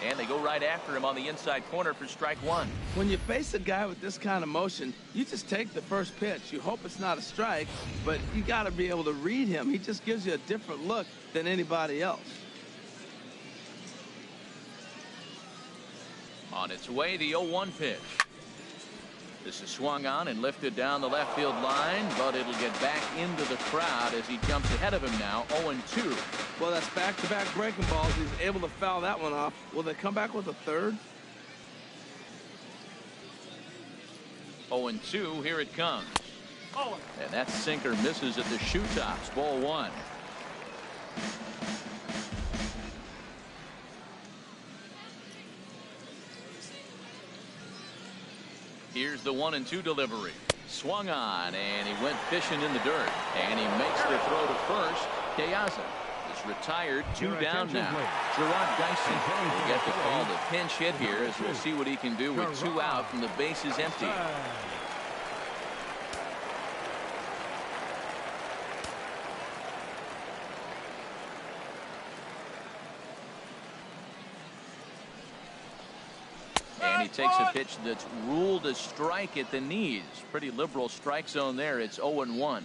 A: And they go right after him on the inside corner for strike 1.
B: When you face a guy with this kind of motion, you just take the first pitch. You hope it's not a strike, but you got to be able to read him. He just gives you a different look than anybody else.
A: On its way, the 0-1 pitch. This is swung on and lifted down the left field line, but it'll get back into the crowd as he jumps ahead of him now, 0-2.
B: Well, that's back-to-back breaking balls. He's able to foul that one off. Will they come back with a third?
A: 0-2, here it comes. And that sinker misses at the shoe tops, ball 1. Here's the 1-2 delivery. Swung on, and he went fishing in the dirt. And he makes the throw to first. De Aza is retired. 2
C: Your
A: down
C: attention,
A: now.
C: please.
A: Gerard Dyson
C: And
A: will
C: hitting
A: get
C: for
A: the
C: the
A: call
C: Phillies,
A: to pinch hit here as we'll see what he can do with 2 out and the bases empty. And he takes a pitch that's ruled a strike at the knees. Pretty liberal strike zone there. It's 0-1.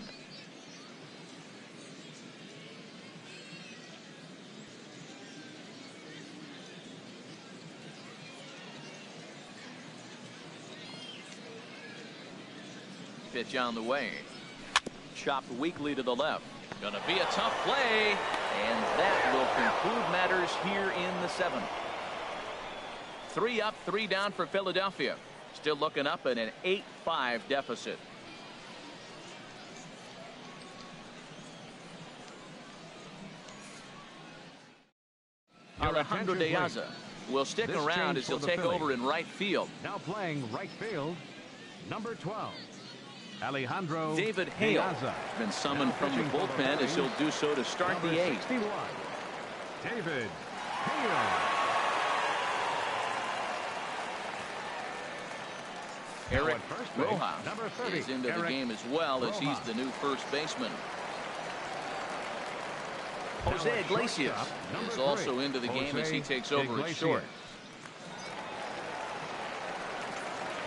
A: Pitch on the way. Chopped weakly to the left. Gonna be a tough play, and that will conclude matters here in the 7th. 3 up, 3 down for Philadelphia. Still looking up at an 8-5 deficit. Alejandro De Aza will stick around as he'll take over in right field.
C: Now playing right field, number 12, Alejandro
A: David Hale
C: Piazza.
A: been summoned from the bullpen as he'll do so to start
C: Number
A: the 8th.
C: 61, David Hale.
A: Eric
C: at first base,
A: Rojas
C: number 30,
A: is into the
C: Eric
A: game as well as he's
C: Rojas.
A: the new first baseman.
C: Now
A: Jose
C: at
A: Iglesias
C: shortstop, number
A: is
C: 3,
A: also into the game as he
C: Jose
A: takes over at
C: Iglesias.
A: short.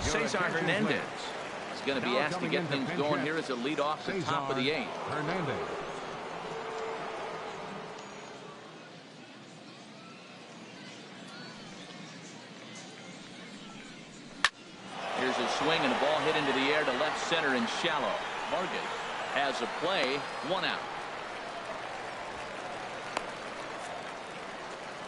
C: Your
A: Cesar
C: attention,
A: Hernandez
C: please.
A: is going to be
C: Now
A: asked to
C: coming
A: get
C: into
A: things
C: pinch
A: going
C: hit,
A: here as a lead off the
C: Cesar
A: top of the 8th.
C: Hernandez.
A: Here's a swing and a ball hit into the air to left center and shallow. Vargas has a play, 1 out.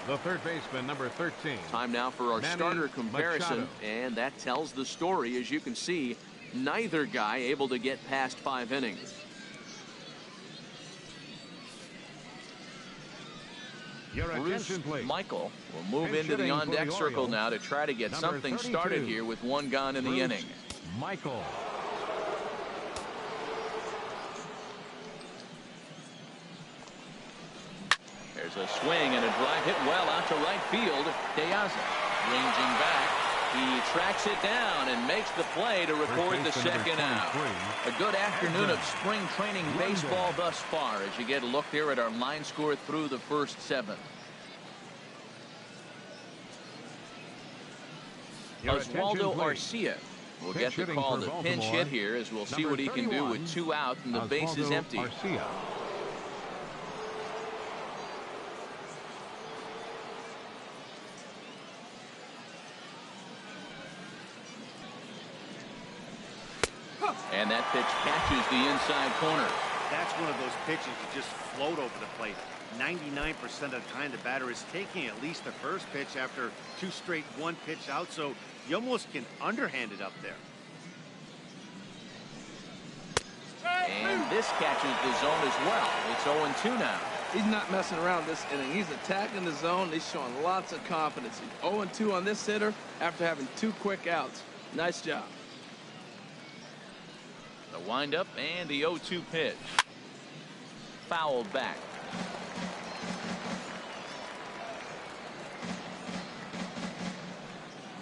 C: The third baseman, number 13.
A: Time now for our
C: Manny
A: starter comparison,
C: Machado.
A: and that tells the story. As you can see, neither guy able to get past 5 innings.
C: Your
A: Bruce
C: attention, please.
A: Michael will move
C: Pinch
A: into the
C: hitting for
A: on-deck
C: the
A: circle
C: Orioles,
A: now to try to get
C: number
A: something
C: 32,
A: started here with 1 gone in the
C: Bruce
A: inning.
C: Michael.
A: There's a swing and a drive hit well out to right field. De Aza ranging back. He tracks it down and makes the play to record the second out. A good afternoon of spring training baseball thus far as you get a look there at our line score through the first 7.
C: Your
A: Oswaldo
C: attention, please.
A: Arcia will
C: Pinch
A: get the
C: hitting
A: call
C: for
A: to pinch
C: Baltimore,
A: hit here as we'll see
C: number
A: what he can do
C: 31,
A: with 2 out and the bases
C: Oswaldo
A: empty.
C: Arcia.
A: And that pitch catches the inside corner.
D: That's one of those pitches that just float over the plate. 99% of the time the batter is taking at least the first pitch after 2 straight 1-pitch out, so you almost can underhand it up there.
A: And this catches the zone as well. It's 0-2 now.
B: He's not messing around this inning. He's attacking the zone. He's showing lots of confidence. He's 0-2 on this hitter after having 2 quick outs. Nice job.
A: The windup and the 0-2 pitch. Fouled back.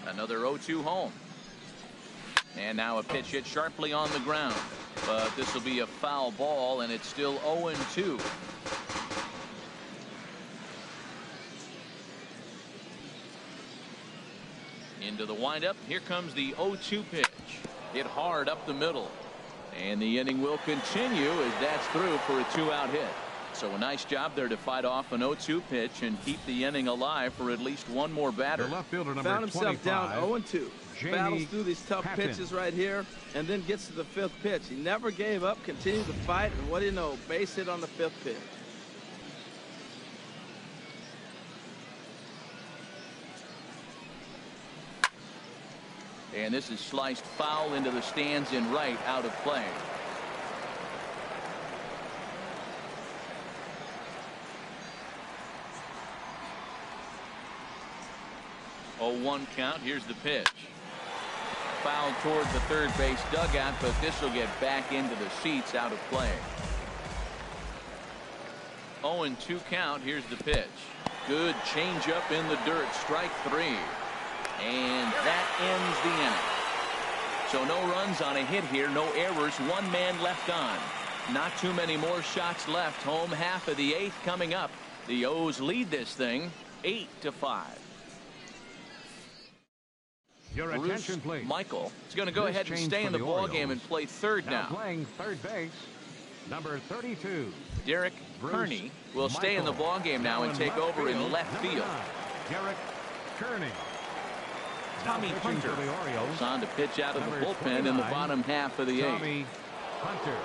A: Another 0-2 home. And now a pitch hit sharply on the ground. But this will be a foul ball, and it's still 0-2. Into the windup. Here comes the 0-2 pitch. Hit hard up the middle. And the inning will continue as that's through for a 2-out hit. So a nice job there to fight off an 0-2 pitch and keep the inning alive for at least one more batter.
C: The left fielder, number
B: Found himself
C: 25,
B: down 0-2.
C: Jamie
B: Battles through these tough
C: Patton.
B: pitches right here and then gets to the 5th pitch. He never gave up, continued to fight, and what do you know, base hit on the 5th pitch.
A: And this is sliced foul into the stands in right, out of play. Oh, 1 count. Here's the pitch. Foul toward the third base dugout, but this will get back into the seats, out of play. 0-2 count. Here's the pitch. Good changeup in the dirt. Strike 3. And that ends the inning. So no runs on a hit here. No errors. One man left on. Not too many more shots left. Home half of the 8th coming up. The O's lead this thing 8-5.
C: Your attention, please.
A: Michael is going to go
C: This
A: ahead and
C: change
A: stay
C: for
A: in the
C: the
A: ball
C: Orioles.
A: game and play third now.
C: Playing third base, number 32.
A: Derek
C: Bruce
A: Kearney will stay in the
C: Michael.
A: ball game now and take over in left
C: number
A: field.
C: 9, Derek Kearney.
A: Tommy
C: Now pitching
A: Hunter
C: for the Orioles,
A: is on to pitch out of the
C: number
A: bullpen in the
C: 29,
A: bottom half of the 8th.
C: Tommy Hunter.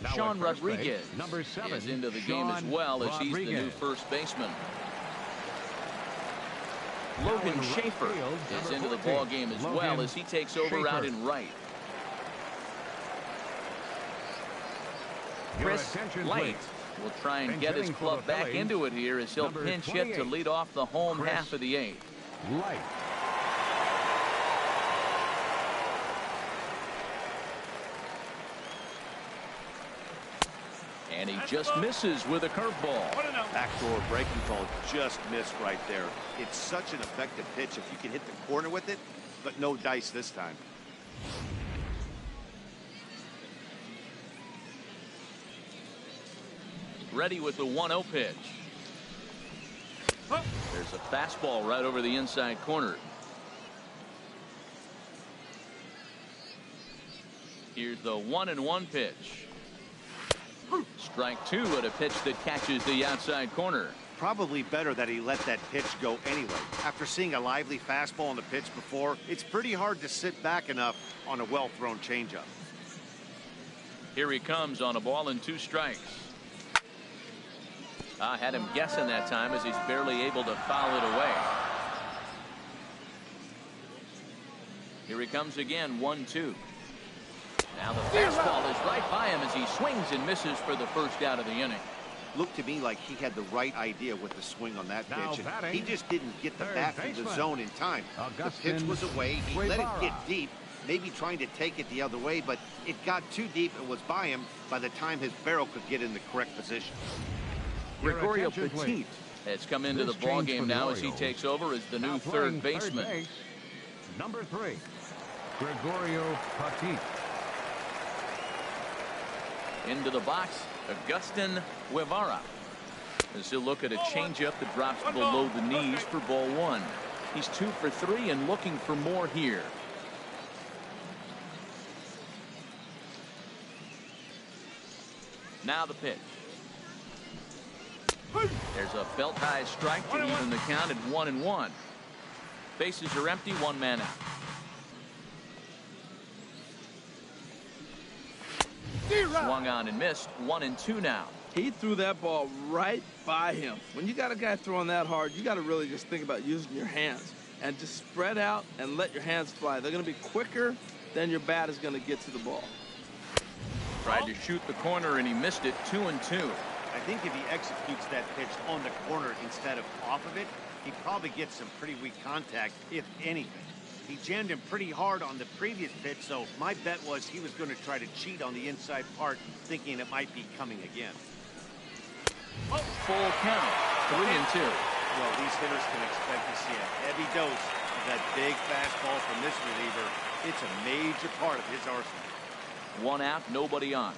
C: Now
A: Sean
C: at first base,
A: Rodriguez
C: number 7,
A: is into the
C: Sean
A: game as well, as he's the new
C: Rodriguez.
A: first baseman.
C: Now
A: Logan
C: in right
A: Schaefer
C: field,
A: is
C: number
A: into the
C: 14,
A: ball game as
C: Logan
A: well, as he takes over out
C: Schaefer.
A: in right.
C: Your
A: Chris
C: attention,
A: Light
C: please.
A: will try and
C: Pinch
A: get his
C: hitting for
A: club
C: the
A: back
C: Phillies,
A: into it here, as he'll
C: number
A: pinch hit to
C: 28,
A: lead off the home
C: Chris
A: half of the 8th.
C: Light.
A: And he just misses with a curveball.
D: Backdoor breaking ball just missed right there. It's such an effective pitch if you can hit the corner with it, but no dice this time.
A: Ready with the 1-0 pitch. There's a fastball right over the inside corner. Here's the 1-1 pitch. Strike 2 at a pitch that catches the outside corner.
D: Probably better that he let that pitch go anyway. After seeing a lively fastball on the pitch before, it's pretty hard to sit back enough on a well-thrown changeup.
A: Here he comes on a ball and 2 strikes. I had him guessing that time, as he's barely able to foul it away. Here he comes again, 1-2. Now the fastball is right by him as he swings and misses for the first out of the inning.
D: Looked to me like he had the right idea with the swing on that
C: Now
D: pitch, and
C: batting,
D: he just didn't get the
C: third
D: bat through the
C: baseman,
D: zone in time. The pitch was away. He let it get deep, maybe trying to take it the other way, but it got too deep and was by him by the time his barrel could get in the correct position.
A: Gregorio
C: attention,
A: Petit
C: please.
A: has come into
C: This
A: the ball
C: change
A: game
C: for the
A: now as he
C: Orioles.
A: takes over as the new
C: Now
A: third
C: playing
A: baseman.
C: base, number 3, Gregorio Petit.
A: Into the box, Agustin Guevara. As he'll look at a changeup that drops below the knees for ball 1. He's 2 for 3 and looking for more here. Now the pitch. There's a belt high strike to even the count at 1-1. Bases are empty, 1 man out. Swung on and missed, 1-2 now.
B: He threw that ball right by him. When you got a guy throwing that hard, you got to really just think about using your hands and just spread out and let your hands fly. They're going to be quicker than your bat is going to get to the ball.
A: Tried to shoot the corner and he missed it, 2-2.
D: I think if he executes that pitch on the corner instead of off of it, he probably gets some pretty weak contact, if anything. He jammed him pretty hard on the previous pitch, so my bet was he was going to try to cheat on the inside part, thinking it might be coming again.
A: Full count, 3-2.
D: Well, these hitters can expect to see a heavy dose of that big fastball from this reliever. It's a major part of his arsenal.
A: 1 out, nobody on.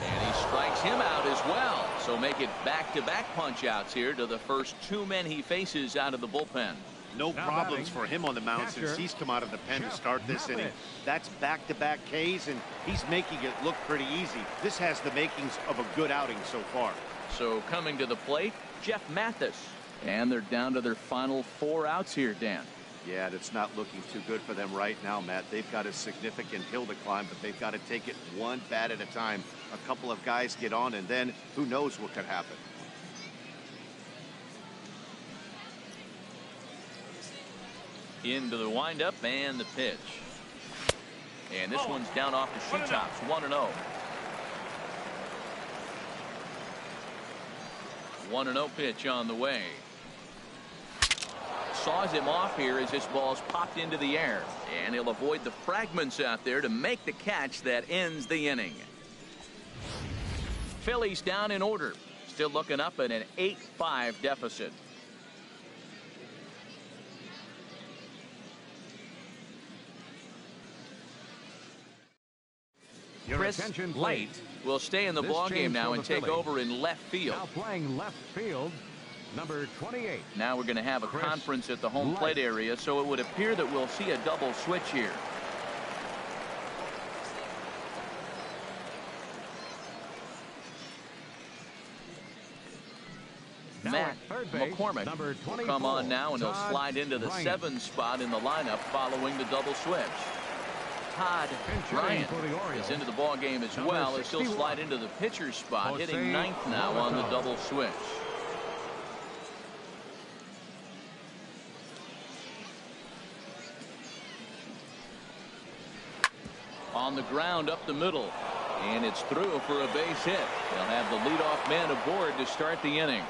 A: And he strikes him out as well. So make it back-to-back punch-outs here to the first 2 men he faces out of the bullpen.
D: No
C: Now
D: problems
C: batting,
D: for him on the mound
C: catcher,
D: since he's come out of the pen to
C: Jeff
D: start this
C: Mathis.
D: inning. That's back-to-back Ks, and he's making it look pretty easy. This has the makings of a good outing so far.
A: So coming to the plate, Jeff Mathis. And they're down to their final 4 outs here, Dan.
D: Yeah, it's not looking too good for them right now, Matt. They've got a significant hill to climb, but they've got to take it one bat at a time. A couple of guys get on, and then who knows what could happen.
A: Into the windup and the pitch. And this one's down off the shoe tops, 1-0. 1-0 pitch on the way. saws him off here as this ball's popped into the air, and he'll avoid the fragments out there to make the catch that ends the inning. Phillies down in order, still looking up at an 8-5 deficit.
C: Your
A: Chris
C: attention,
A: Light
C: please.
A: will stay in the
C: This
A: ball game
C: change
A: now
C: for
A: and
C: the
A: take
C: Phillies.
A: over in left field.
C: Now playing left field, number 28.
A: Now we're going to have a
C: Chris
A: conference at the home plate
C: Light.
A: area, so it would appear that we'll see a double switch here.
C: Now
A: Matt
C: at third base,
A: McCormick
C: number
A: will
C: 24,
A: come on now, and he'll
C: Todd
A: slide into the
C: Ryan.
A: 7 spot in the lineup following the double switch. Todd
C: Pinch
A: Ryan
C: hitting for the Orioles,
A: is into the ball game as
C: number
A: well, as he'll
C: 61,
A: slide into the pitcher's spot,
C: Jose
A: hitting 9th now on the
C: Roberto.
A: double switch. On the ground up the middle, and it's through for a base hit. They'll have the leadoff man aboard to start the inning.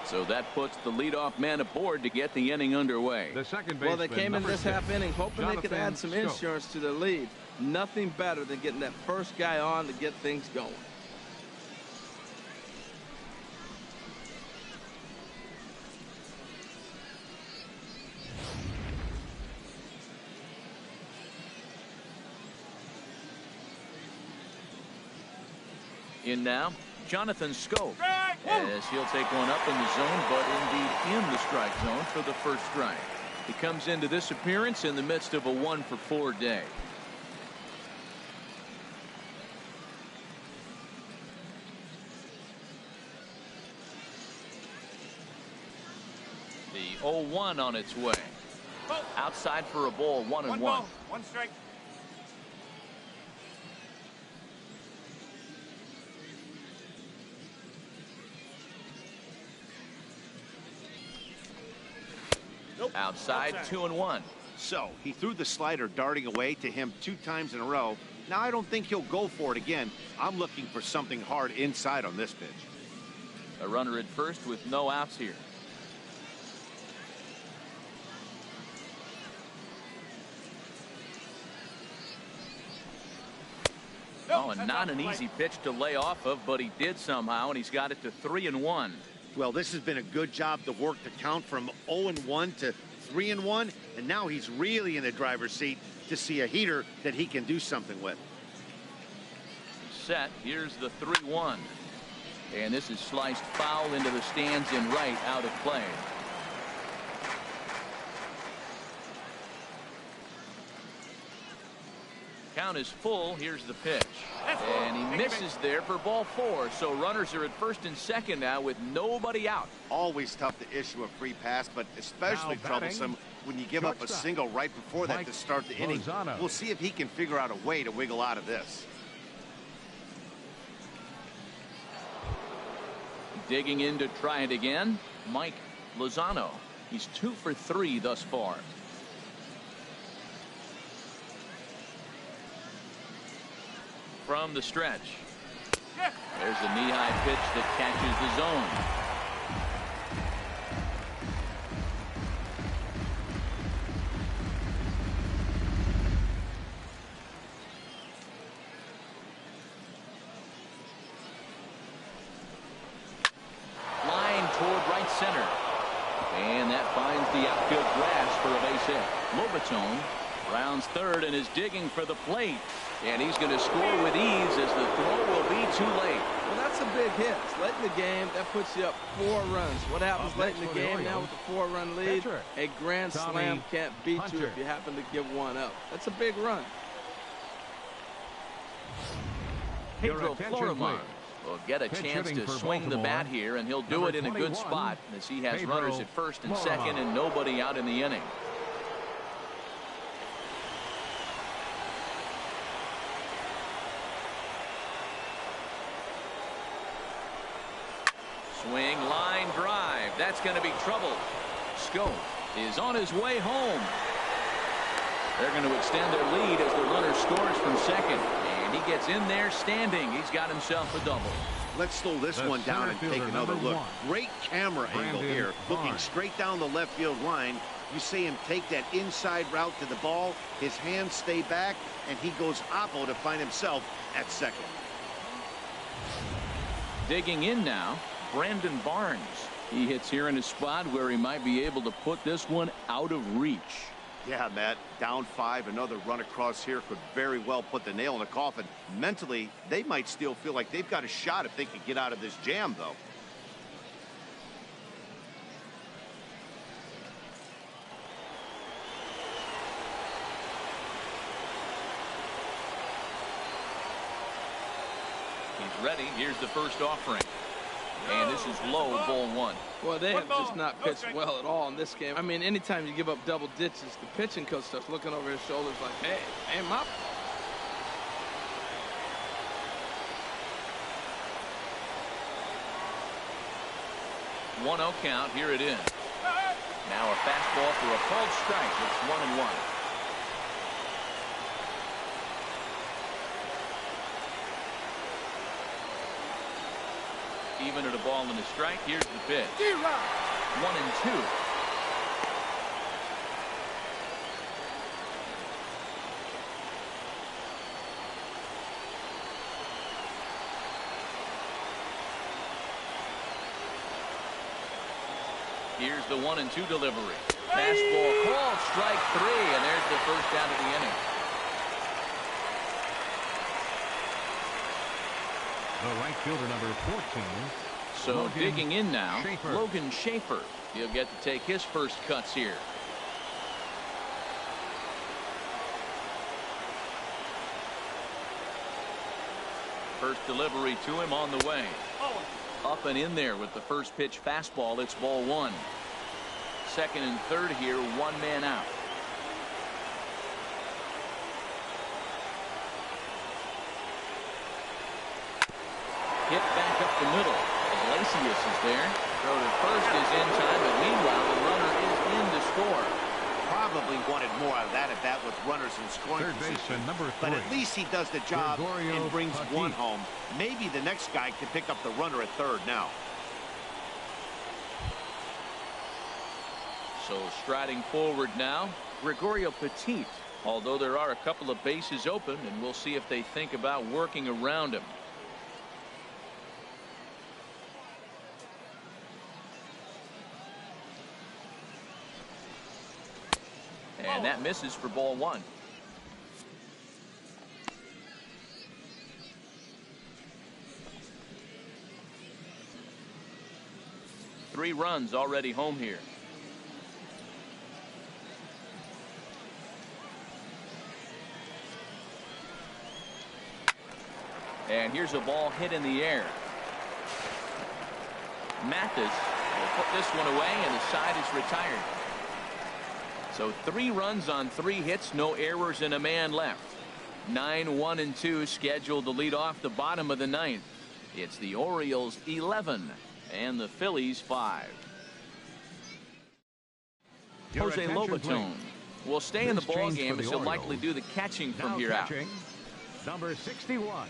A: So that puts the leadoff man aboard to get the inning underway.
C: The second
B: Well,
C: baseman,
B: they came in
C: number
B: this
C: 6,
B: half inning hoping they could
C: Jonathan
B: add some
C: Schoop.
B: insurance to their lead. Nothing better than getting that first guy on to get things going.
A: In now, Jonathan Schoop,
E: Strike.
A: as he'll take one up in the zone, but indeed in the strike zone for the first strike. He comes into this appearance in the midst of a 1-for-4 day. The 0-1 on its way.
E: Ball.
A: Outside for a ball, 1-1.
E: One ball, one strike. Nope.
A: Outside,
E: Outside.
A: 2-1.
D: So he threw the slider darting away to him 2 times in a row. Now I don't think he'll go for it again. I'm looking for something hard inside on this pitch.
A: A runner at first with no outs here.
E: Nope,
A: Oh, and
E: that's
A: not
E: off
A: an
E: the
A: easy
E: plate.
A: pitch to lay off of, but he did somehow, and he's got it to 3-1.
D: Well, this has been a good job to work the count from 0-1 to 3-1, and now he's really in the driver's seat to see a heater that he can do something with.
A: Set. Here's the 3-1. And this is sliced foul into the stands in right, out of play. Count is full. Here's the pitch.
E: That's full.
A: And he
E: Take it
A: misses there for ball 4. So runners are at first and second now with nobody out.
D: Always tough to issue a free pass, but especially
C: Now batting,
D: troublesome when you give up a
C: shortstop,
D: single right before that
C: Mike
D: to start the inning.
C: Lozano.
D: We'll see if he can figure out a way to wiggle out of this.
A: Digging in to try it again, Mike Lozano. He's 2 for 3 thus far. From the stretch.
E: Yeah.
A: There's a knee-high pitch that catches the zone. Line toward right center. And that finds the outfield grass for a base hit. Lobatone rounds third and is digging for the plate. And he's going to score with ease as the throw will be too late.
B: Well, that's a big hit. It's late in the game. That puts you up 4 runs. What happens
C: Up
B: late in
C: next
B: the
C: for the
B: game now
C: Orioles,
B: with the 4-run lead?
C: pitcher,
B: A grand
C: Tommy
B: slam can't beat you
C: Hunter.
B: if you happen to give one up. That's a big run.
C: Your
A: Pedro
C: attention,
A: Florimon
C: please.
A: will get a
C: Pitch
A: chance
C: hitting
A: to
C: for
A: swing the
C: Baltimore,
A: bat here, and he'll do
C: number
A: it in a good
C: 21,
A: spot as he has
C: Pedro
A: runners at first and
C: Florimon.
A: second and nobody out in the inning. Swing, line drive. That's going to be trouble. Schoop is on his way home. They're going to extend their lead as the runner scores from second. And he gets in there standing. He's got himself a double.
D: Let's slow this
C: The
D: one down and
C: center
D: take
C: fielder,
D: another
C: number
D: look.
C: 1.
D: Great camera angle
C: Brandon
D: here. Looking
C: Barnes.
D: straight down the left field line. You see him take that inside route to the ball. His hands stay back, and he goes oppo to find himself at second.
A: Digging in now, Brandon Barnes. He hits here in a spot where he might be able to put this one out of reach.
D: Yeah, Matt, down 5, another run across here could very well put the nail in the coffin. Mentally, they might still feel like they've got a shot if they could get out of this jam, though.
A: He's ready. Here's the first offering. And this is low, ball 1.
B: Well, they have just not pitched well at all in this game. I mean, anytime you give up double digits, the pitching coach starts looking over his shoulders like, hey, aim up.
A: One 0 count. Here it is. Now a fastball for a called strike. It's 1-1. Even at a ball and a strike. Here's the pitch. 1-2. Here's the 1-2 delivery. Fastball called strike 3, and there's the first out of the inning.
C: The right fielder, number 14.
A: So
C: Logan
A: digging in now,
C: Schaefer.
A: Logan Schaefer. He'll get to take his first cuts here. First delivery to him on the way. Up and in there with the first pitch fastball. It's ball 1. Second and third here, 1 man out. Hit back up the middle. Iglesias is there. Throw to first is in time, but meanwhile the runner is in to score.
D: Probably wanted more out of that at bat with runners in scoring
C: Third
D: position.
C: baseman, number 3.
D: But at least he does the job
C: Gregorio
D: and brings
C: Petit.
D: one home. Maybe the next guy can pick up the runner at third now.
A: So striding forward now, Gregorio Petit. Although there are a couple of bases open, and we'll see if they think about working around him. And that misses for ball 1. Three runs already home here. And here's a ball hit in the air. Mathis will put this one away, and the side is retired. So 3 runs on 3 hits, no errors, and a man left. 9-1-2 scheduled to lead off the bottom of the 9th. It's the Orioles 11 and the Phillies 5.
C: Your
A: Jose
C: attention,
A: Lobaton
C: please.
A: will stay in the
C: This
A: ball
C: change
A: game
C: for
A: as
C: the
A: he'll likely
C: Orioles.
A: do the catching from
C: Now
A: here out.
C: catching, number 61,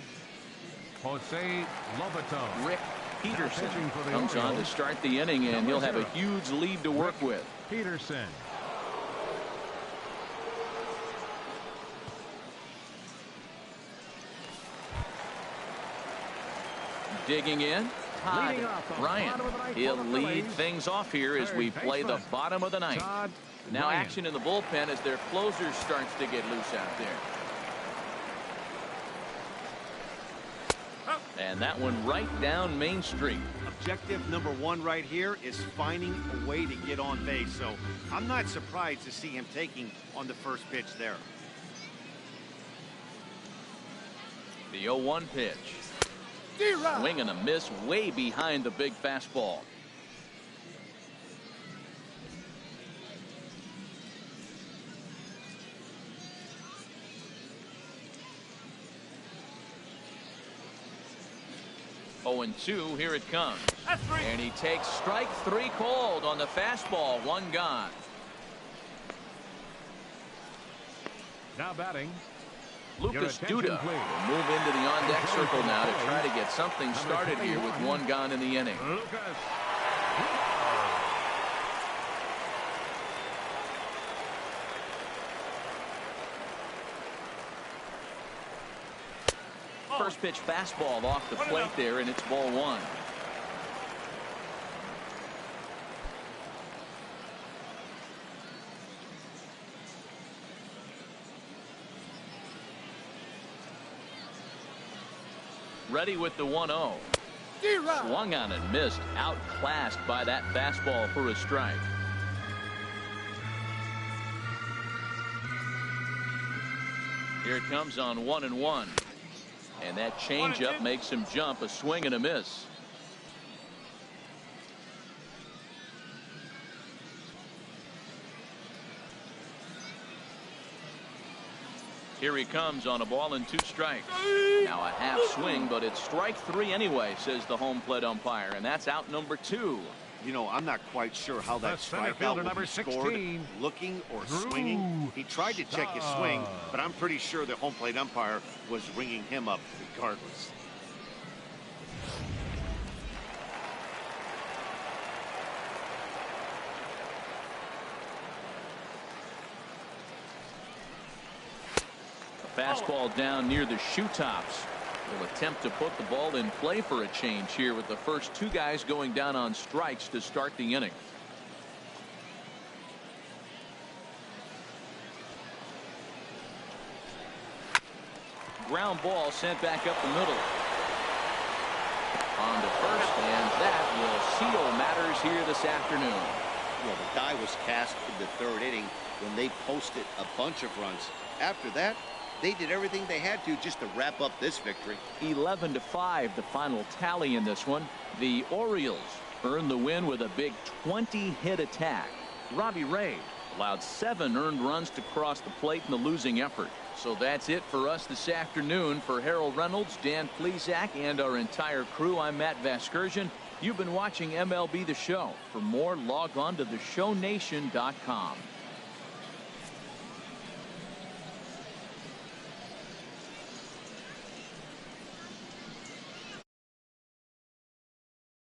C: Jose Lobaton.
A: Rick Peterson
C: pitching for the
A: comes on to
C: Orioles.
A: start the inning, and
C: Number
A: he'll have a
C: 0.
A: huge lead to work with.
C: Peterson.
A: Digging in, Todd
C: Leading off the
A: Bryant.
C: bottom of the ninth
A: He'll
C: for the
A: lead
C: Phillies.
A: things off here as
C: Third
A: we play the
C: baseman,
A: bottom of the 9th.
C: Todd
A: Now
C: Bryant.
A: action in the bullpen as their closer starts to get loose out there. And that one right down Main Street.
D: Objective number 1 right here is finding a way to get on base. So I'm not surprised to see him taking on the first pitch there.
A: The 0-1 pitch. Swing and a miss way behind the big fastball. Oh, and 2, here it comes. And he takes strike 3 called on the fastball. 1 gone.
C: Now batting,
A: Lucas
C: attention,
A: Duda
C: please.
A: will move into the on-deck circle now to try to get something started here with one gone in the inning.
C: Lucas.
A: First pitch fastball off the plate there, and it's ball one. Ready with the 1-0. Swung on and missed. Outclassed by that fastball for a strike. Here it comes on 1-1. And that changeup makes him jump. A swing and a miss. Here he comes on a ball and 2 strikes. Now a half swing, but it's strike 3 anyway, says the home plate umpire, and that's out number 2.
D: You know, I'm not quite sure how that
C: The center
D: strikeout
C: fielder,
D: will
C: number
D: be scored,
C: 16,
D: looking or
C: Drew
D: swinging. He tried to check his swing, but I'm pretty sure the home plate umpire was ringing him up regardless.
A: Fastball down near the shoe tops. Will attempt to put the ball in play for a change here with the first 2 guys going down on strikes to start the inning. Ground ball sent back up the middle. On to first, and that will seal matters here this afternoon.
D: Well, the die was cast in the 3rd inning when they posted a bunch of runs. After that, they did everything they had to just to wrap up this victory.
A: 11-5 the final tally in this one. The Orioles earned the win with a big 20-hit attack. Robbie Ray allowed 7 earned runs to cross the plate in the losing effort. So that's it for us this afternoon. For Harold Reynolds, Dan Plesac, and our entire crew, I'm Matt Vasgersian. You've been watching MLB The Show. For more, log on to theshownation.com.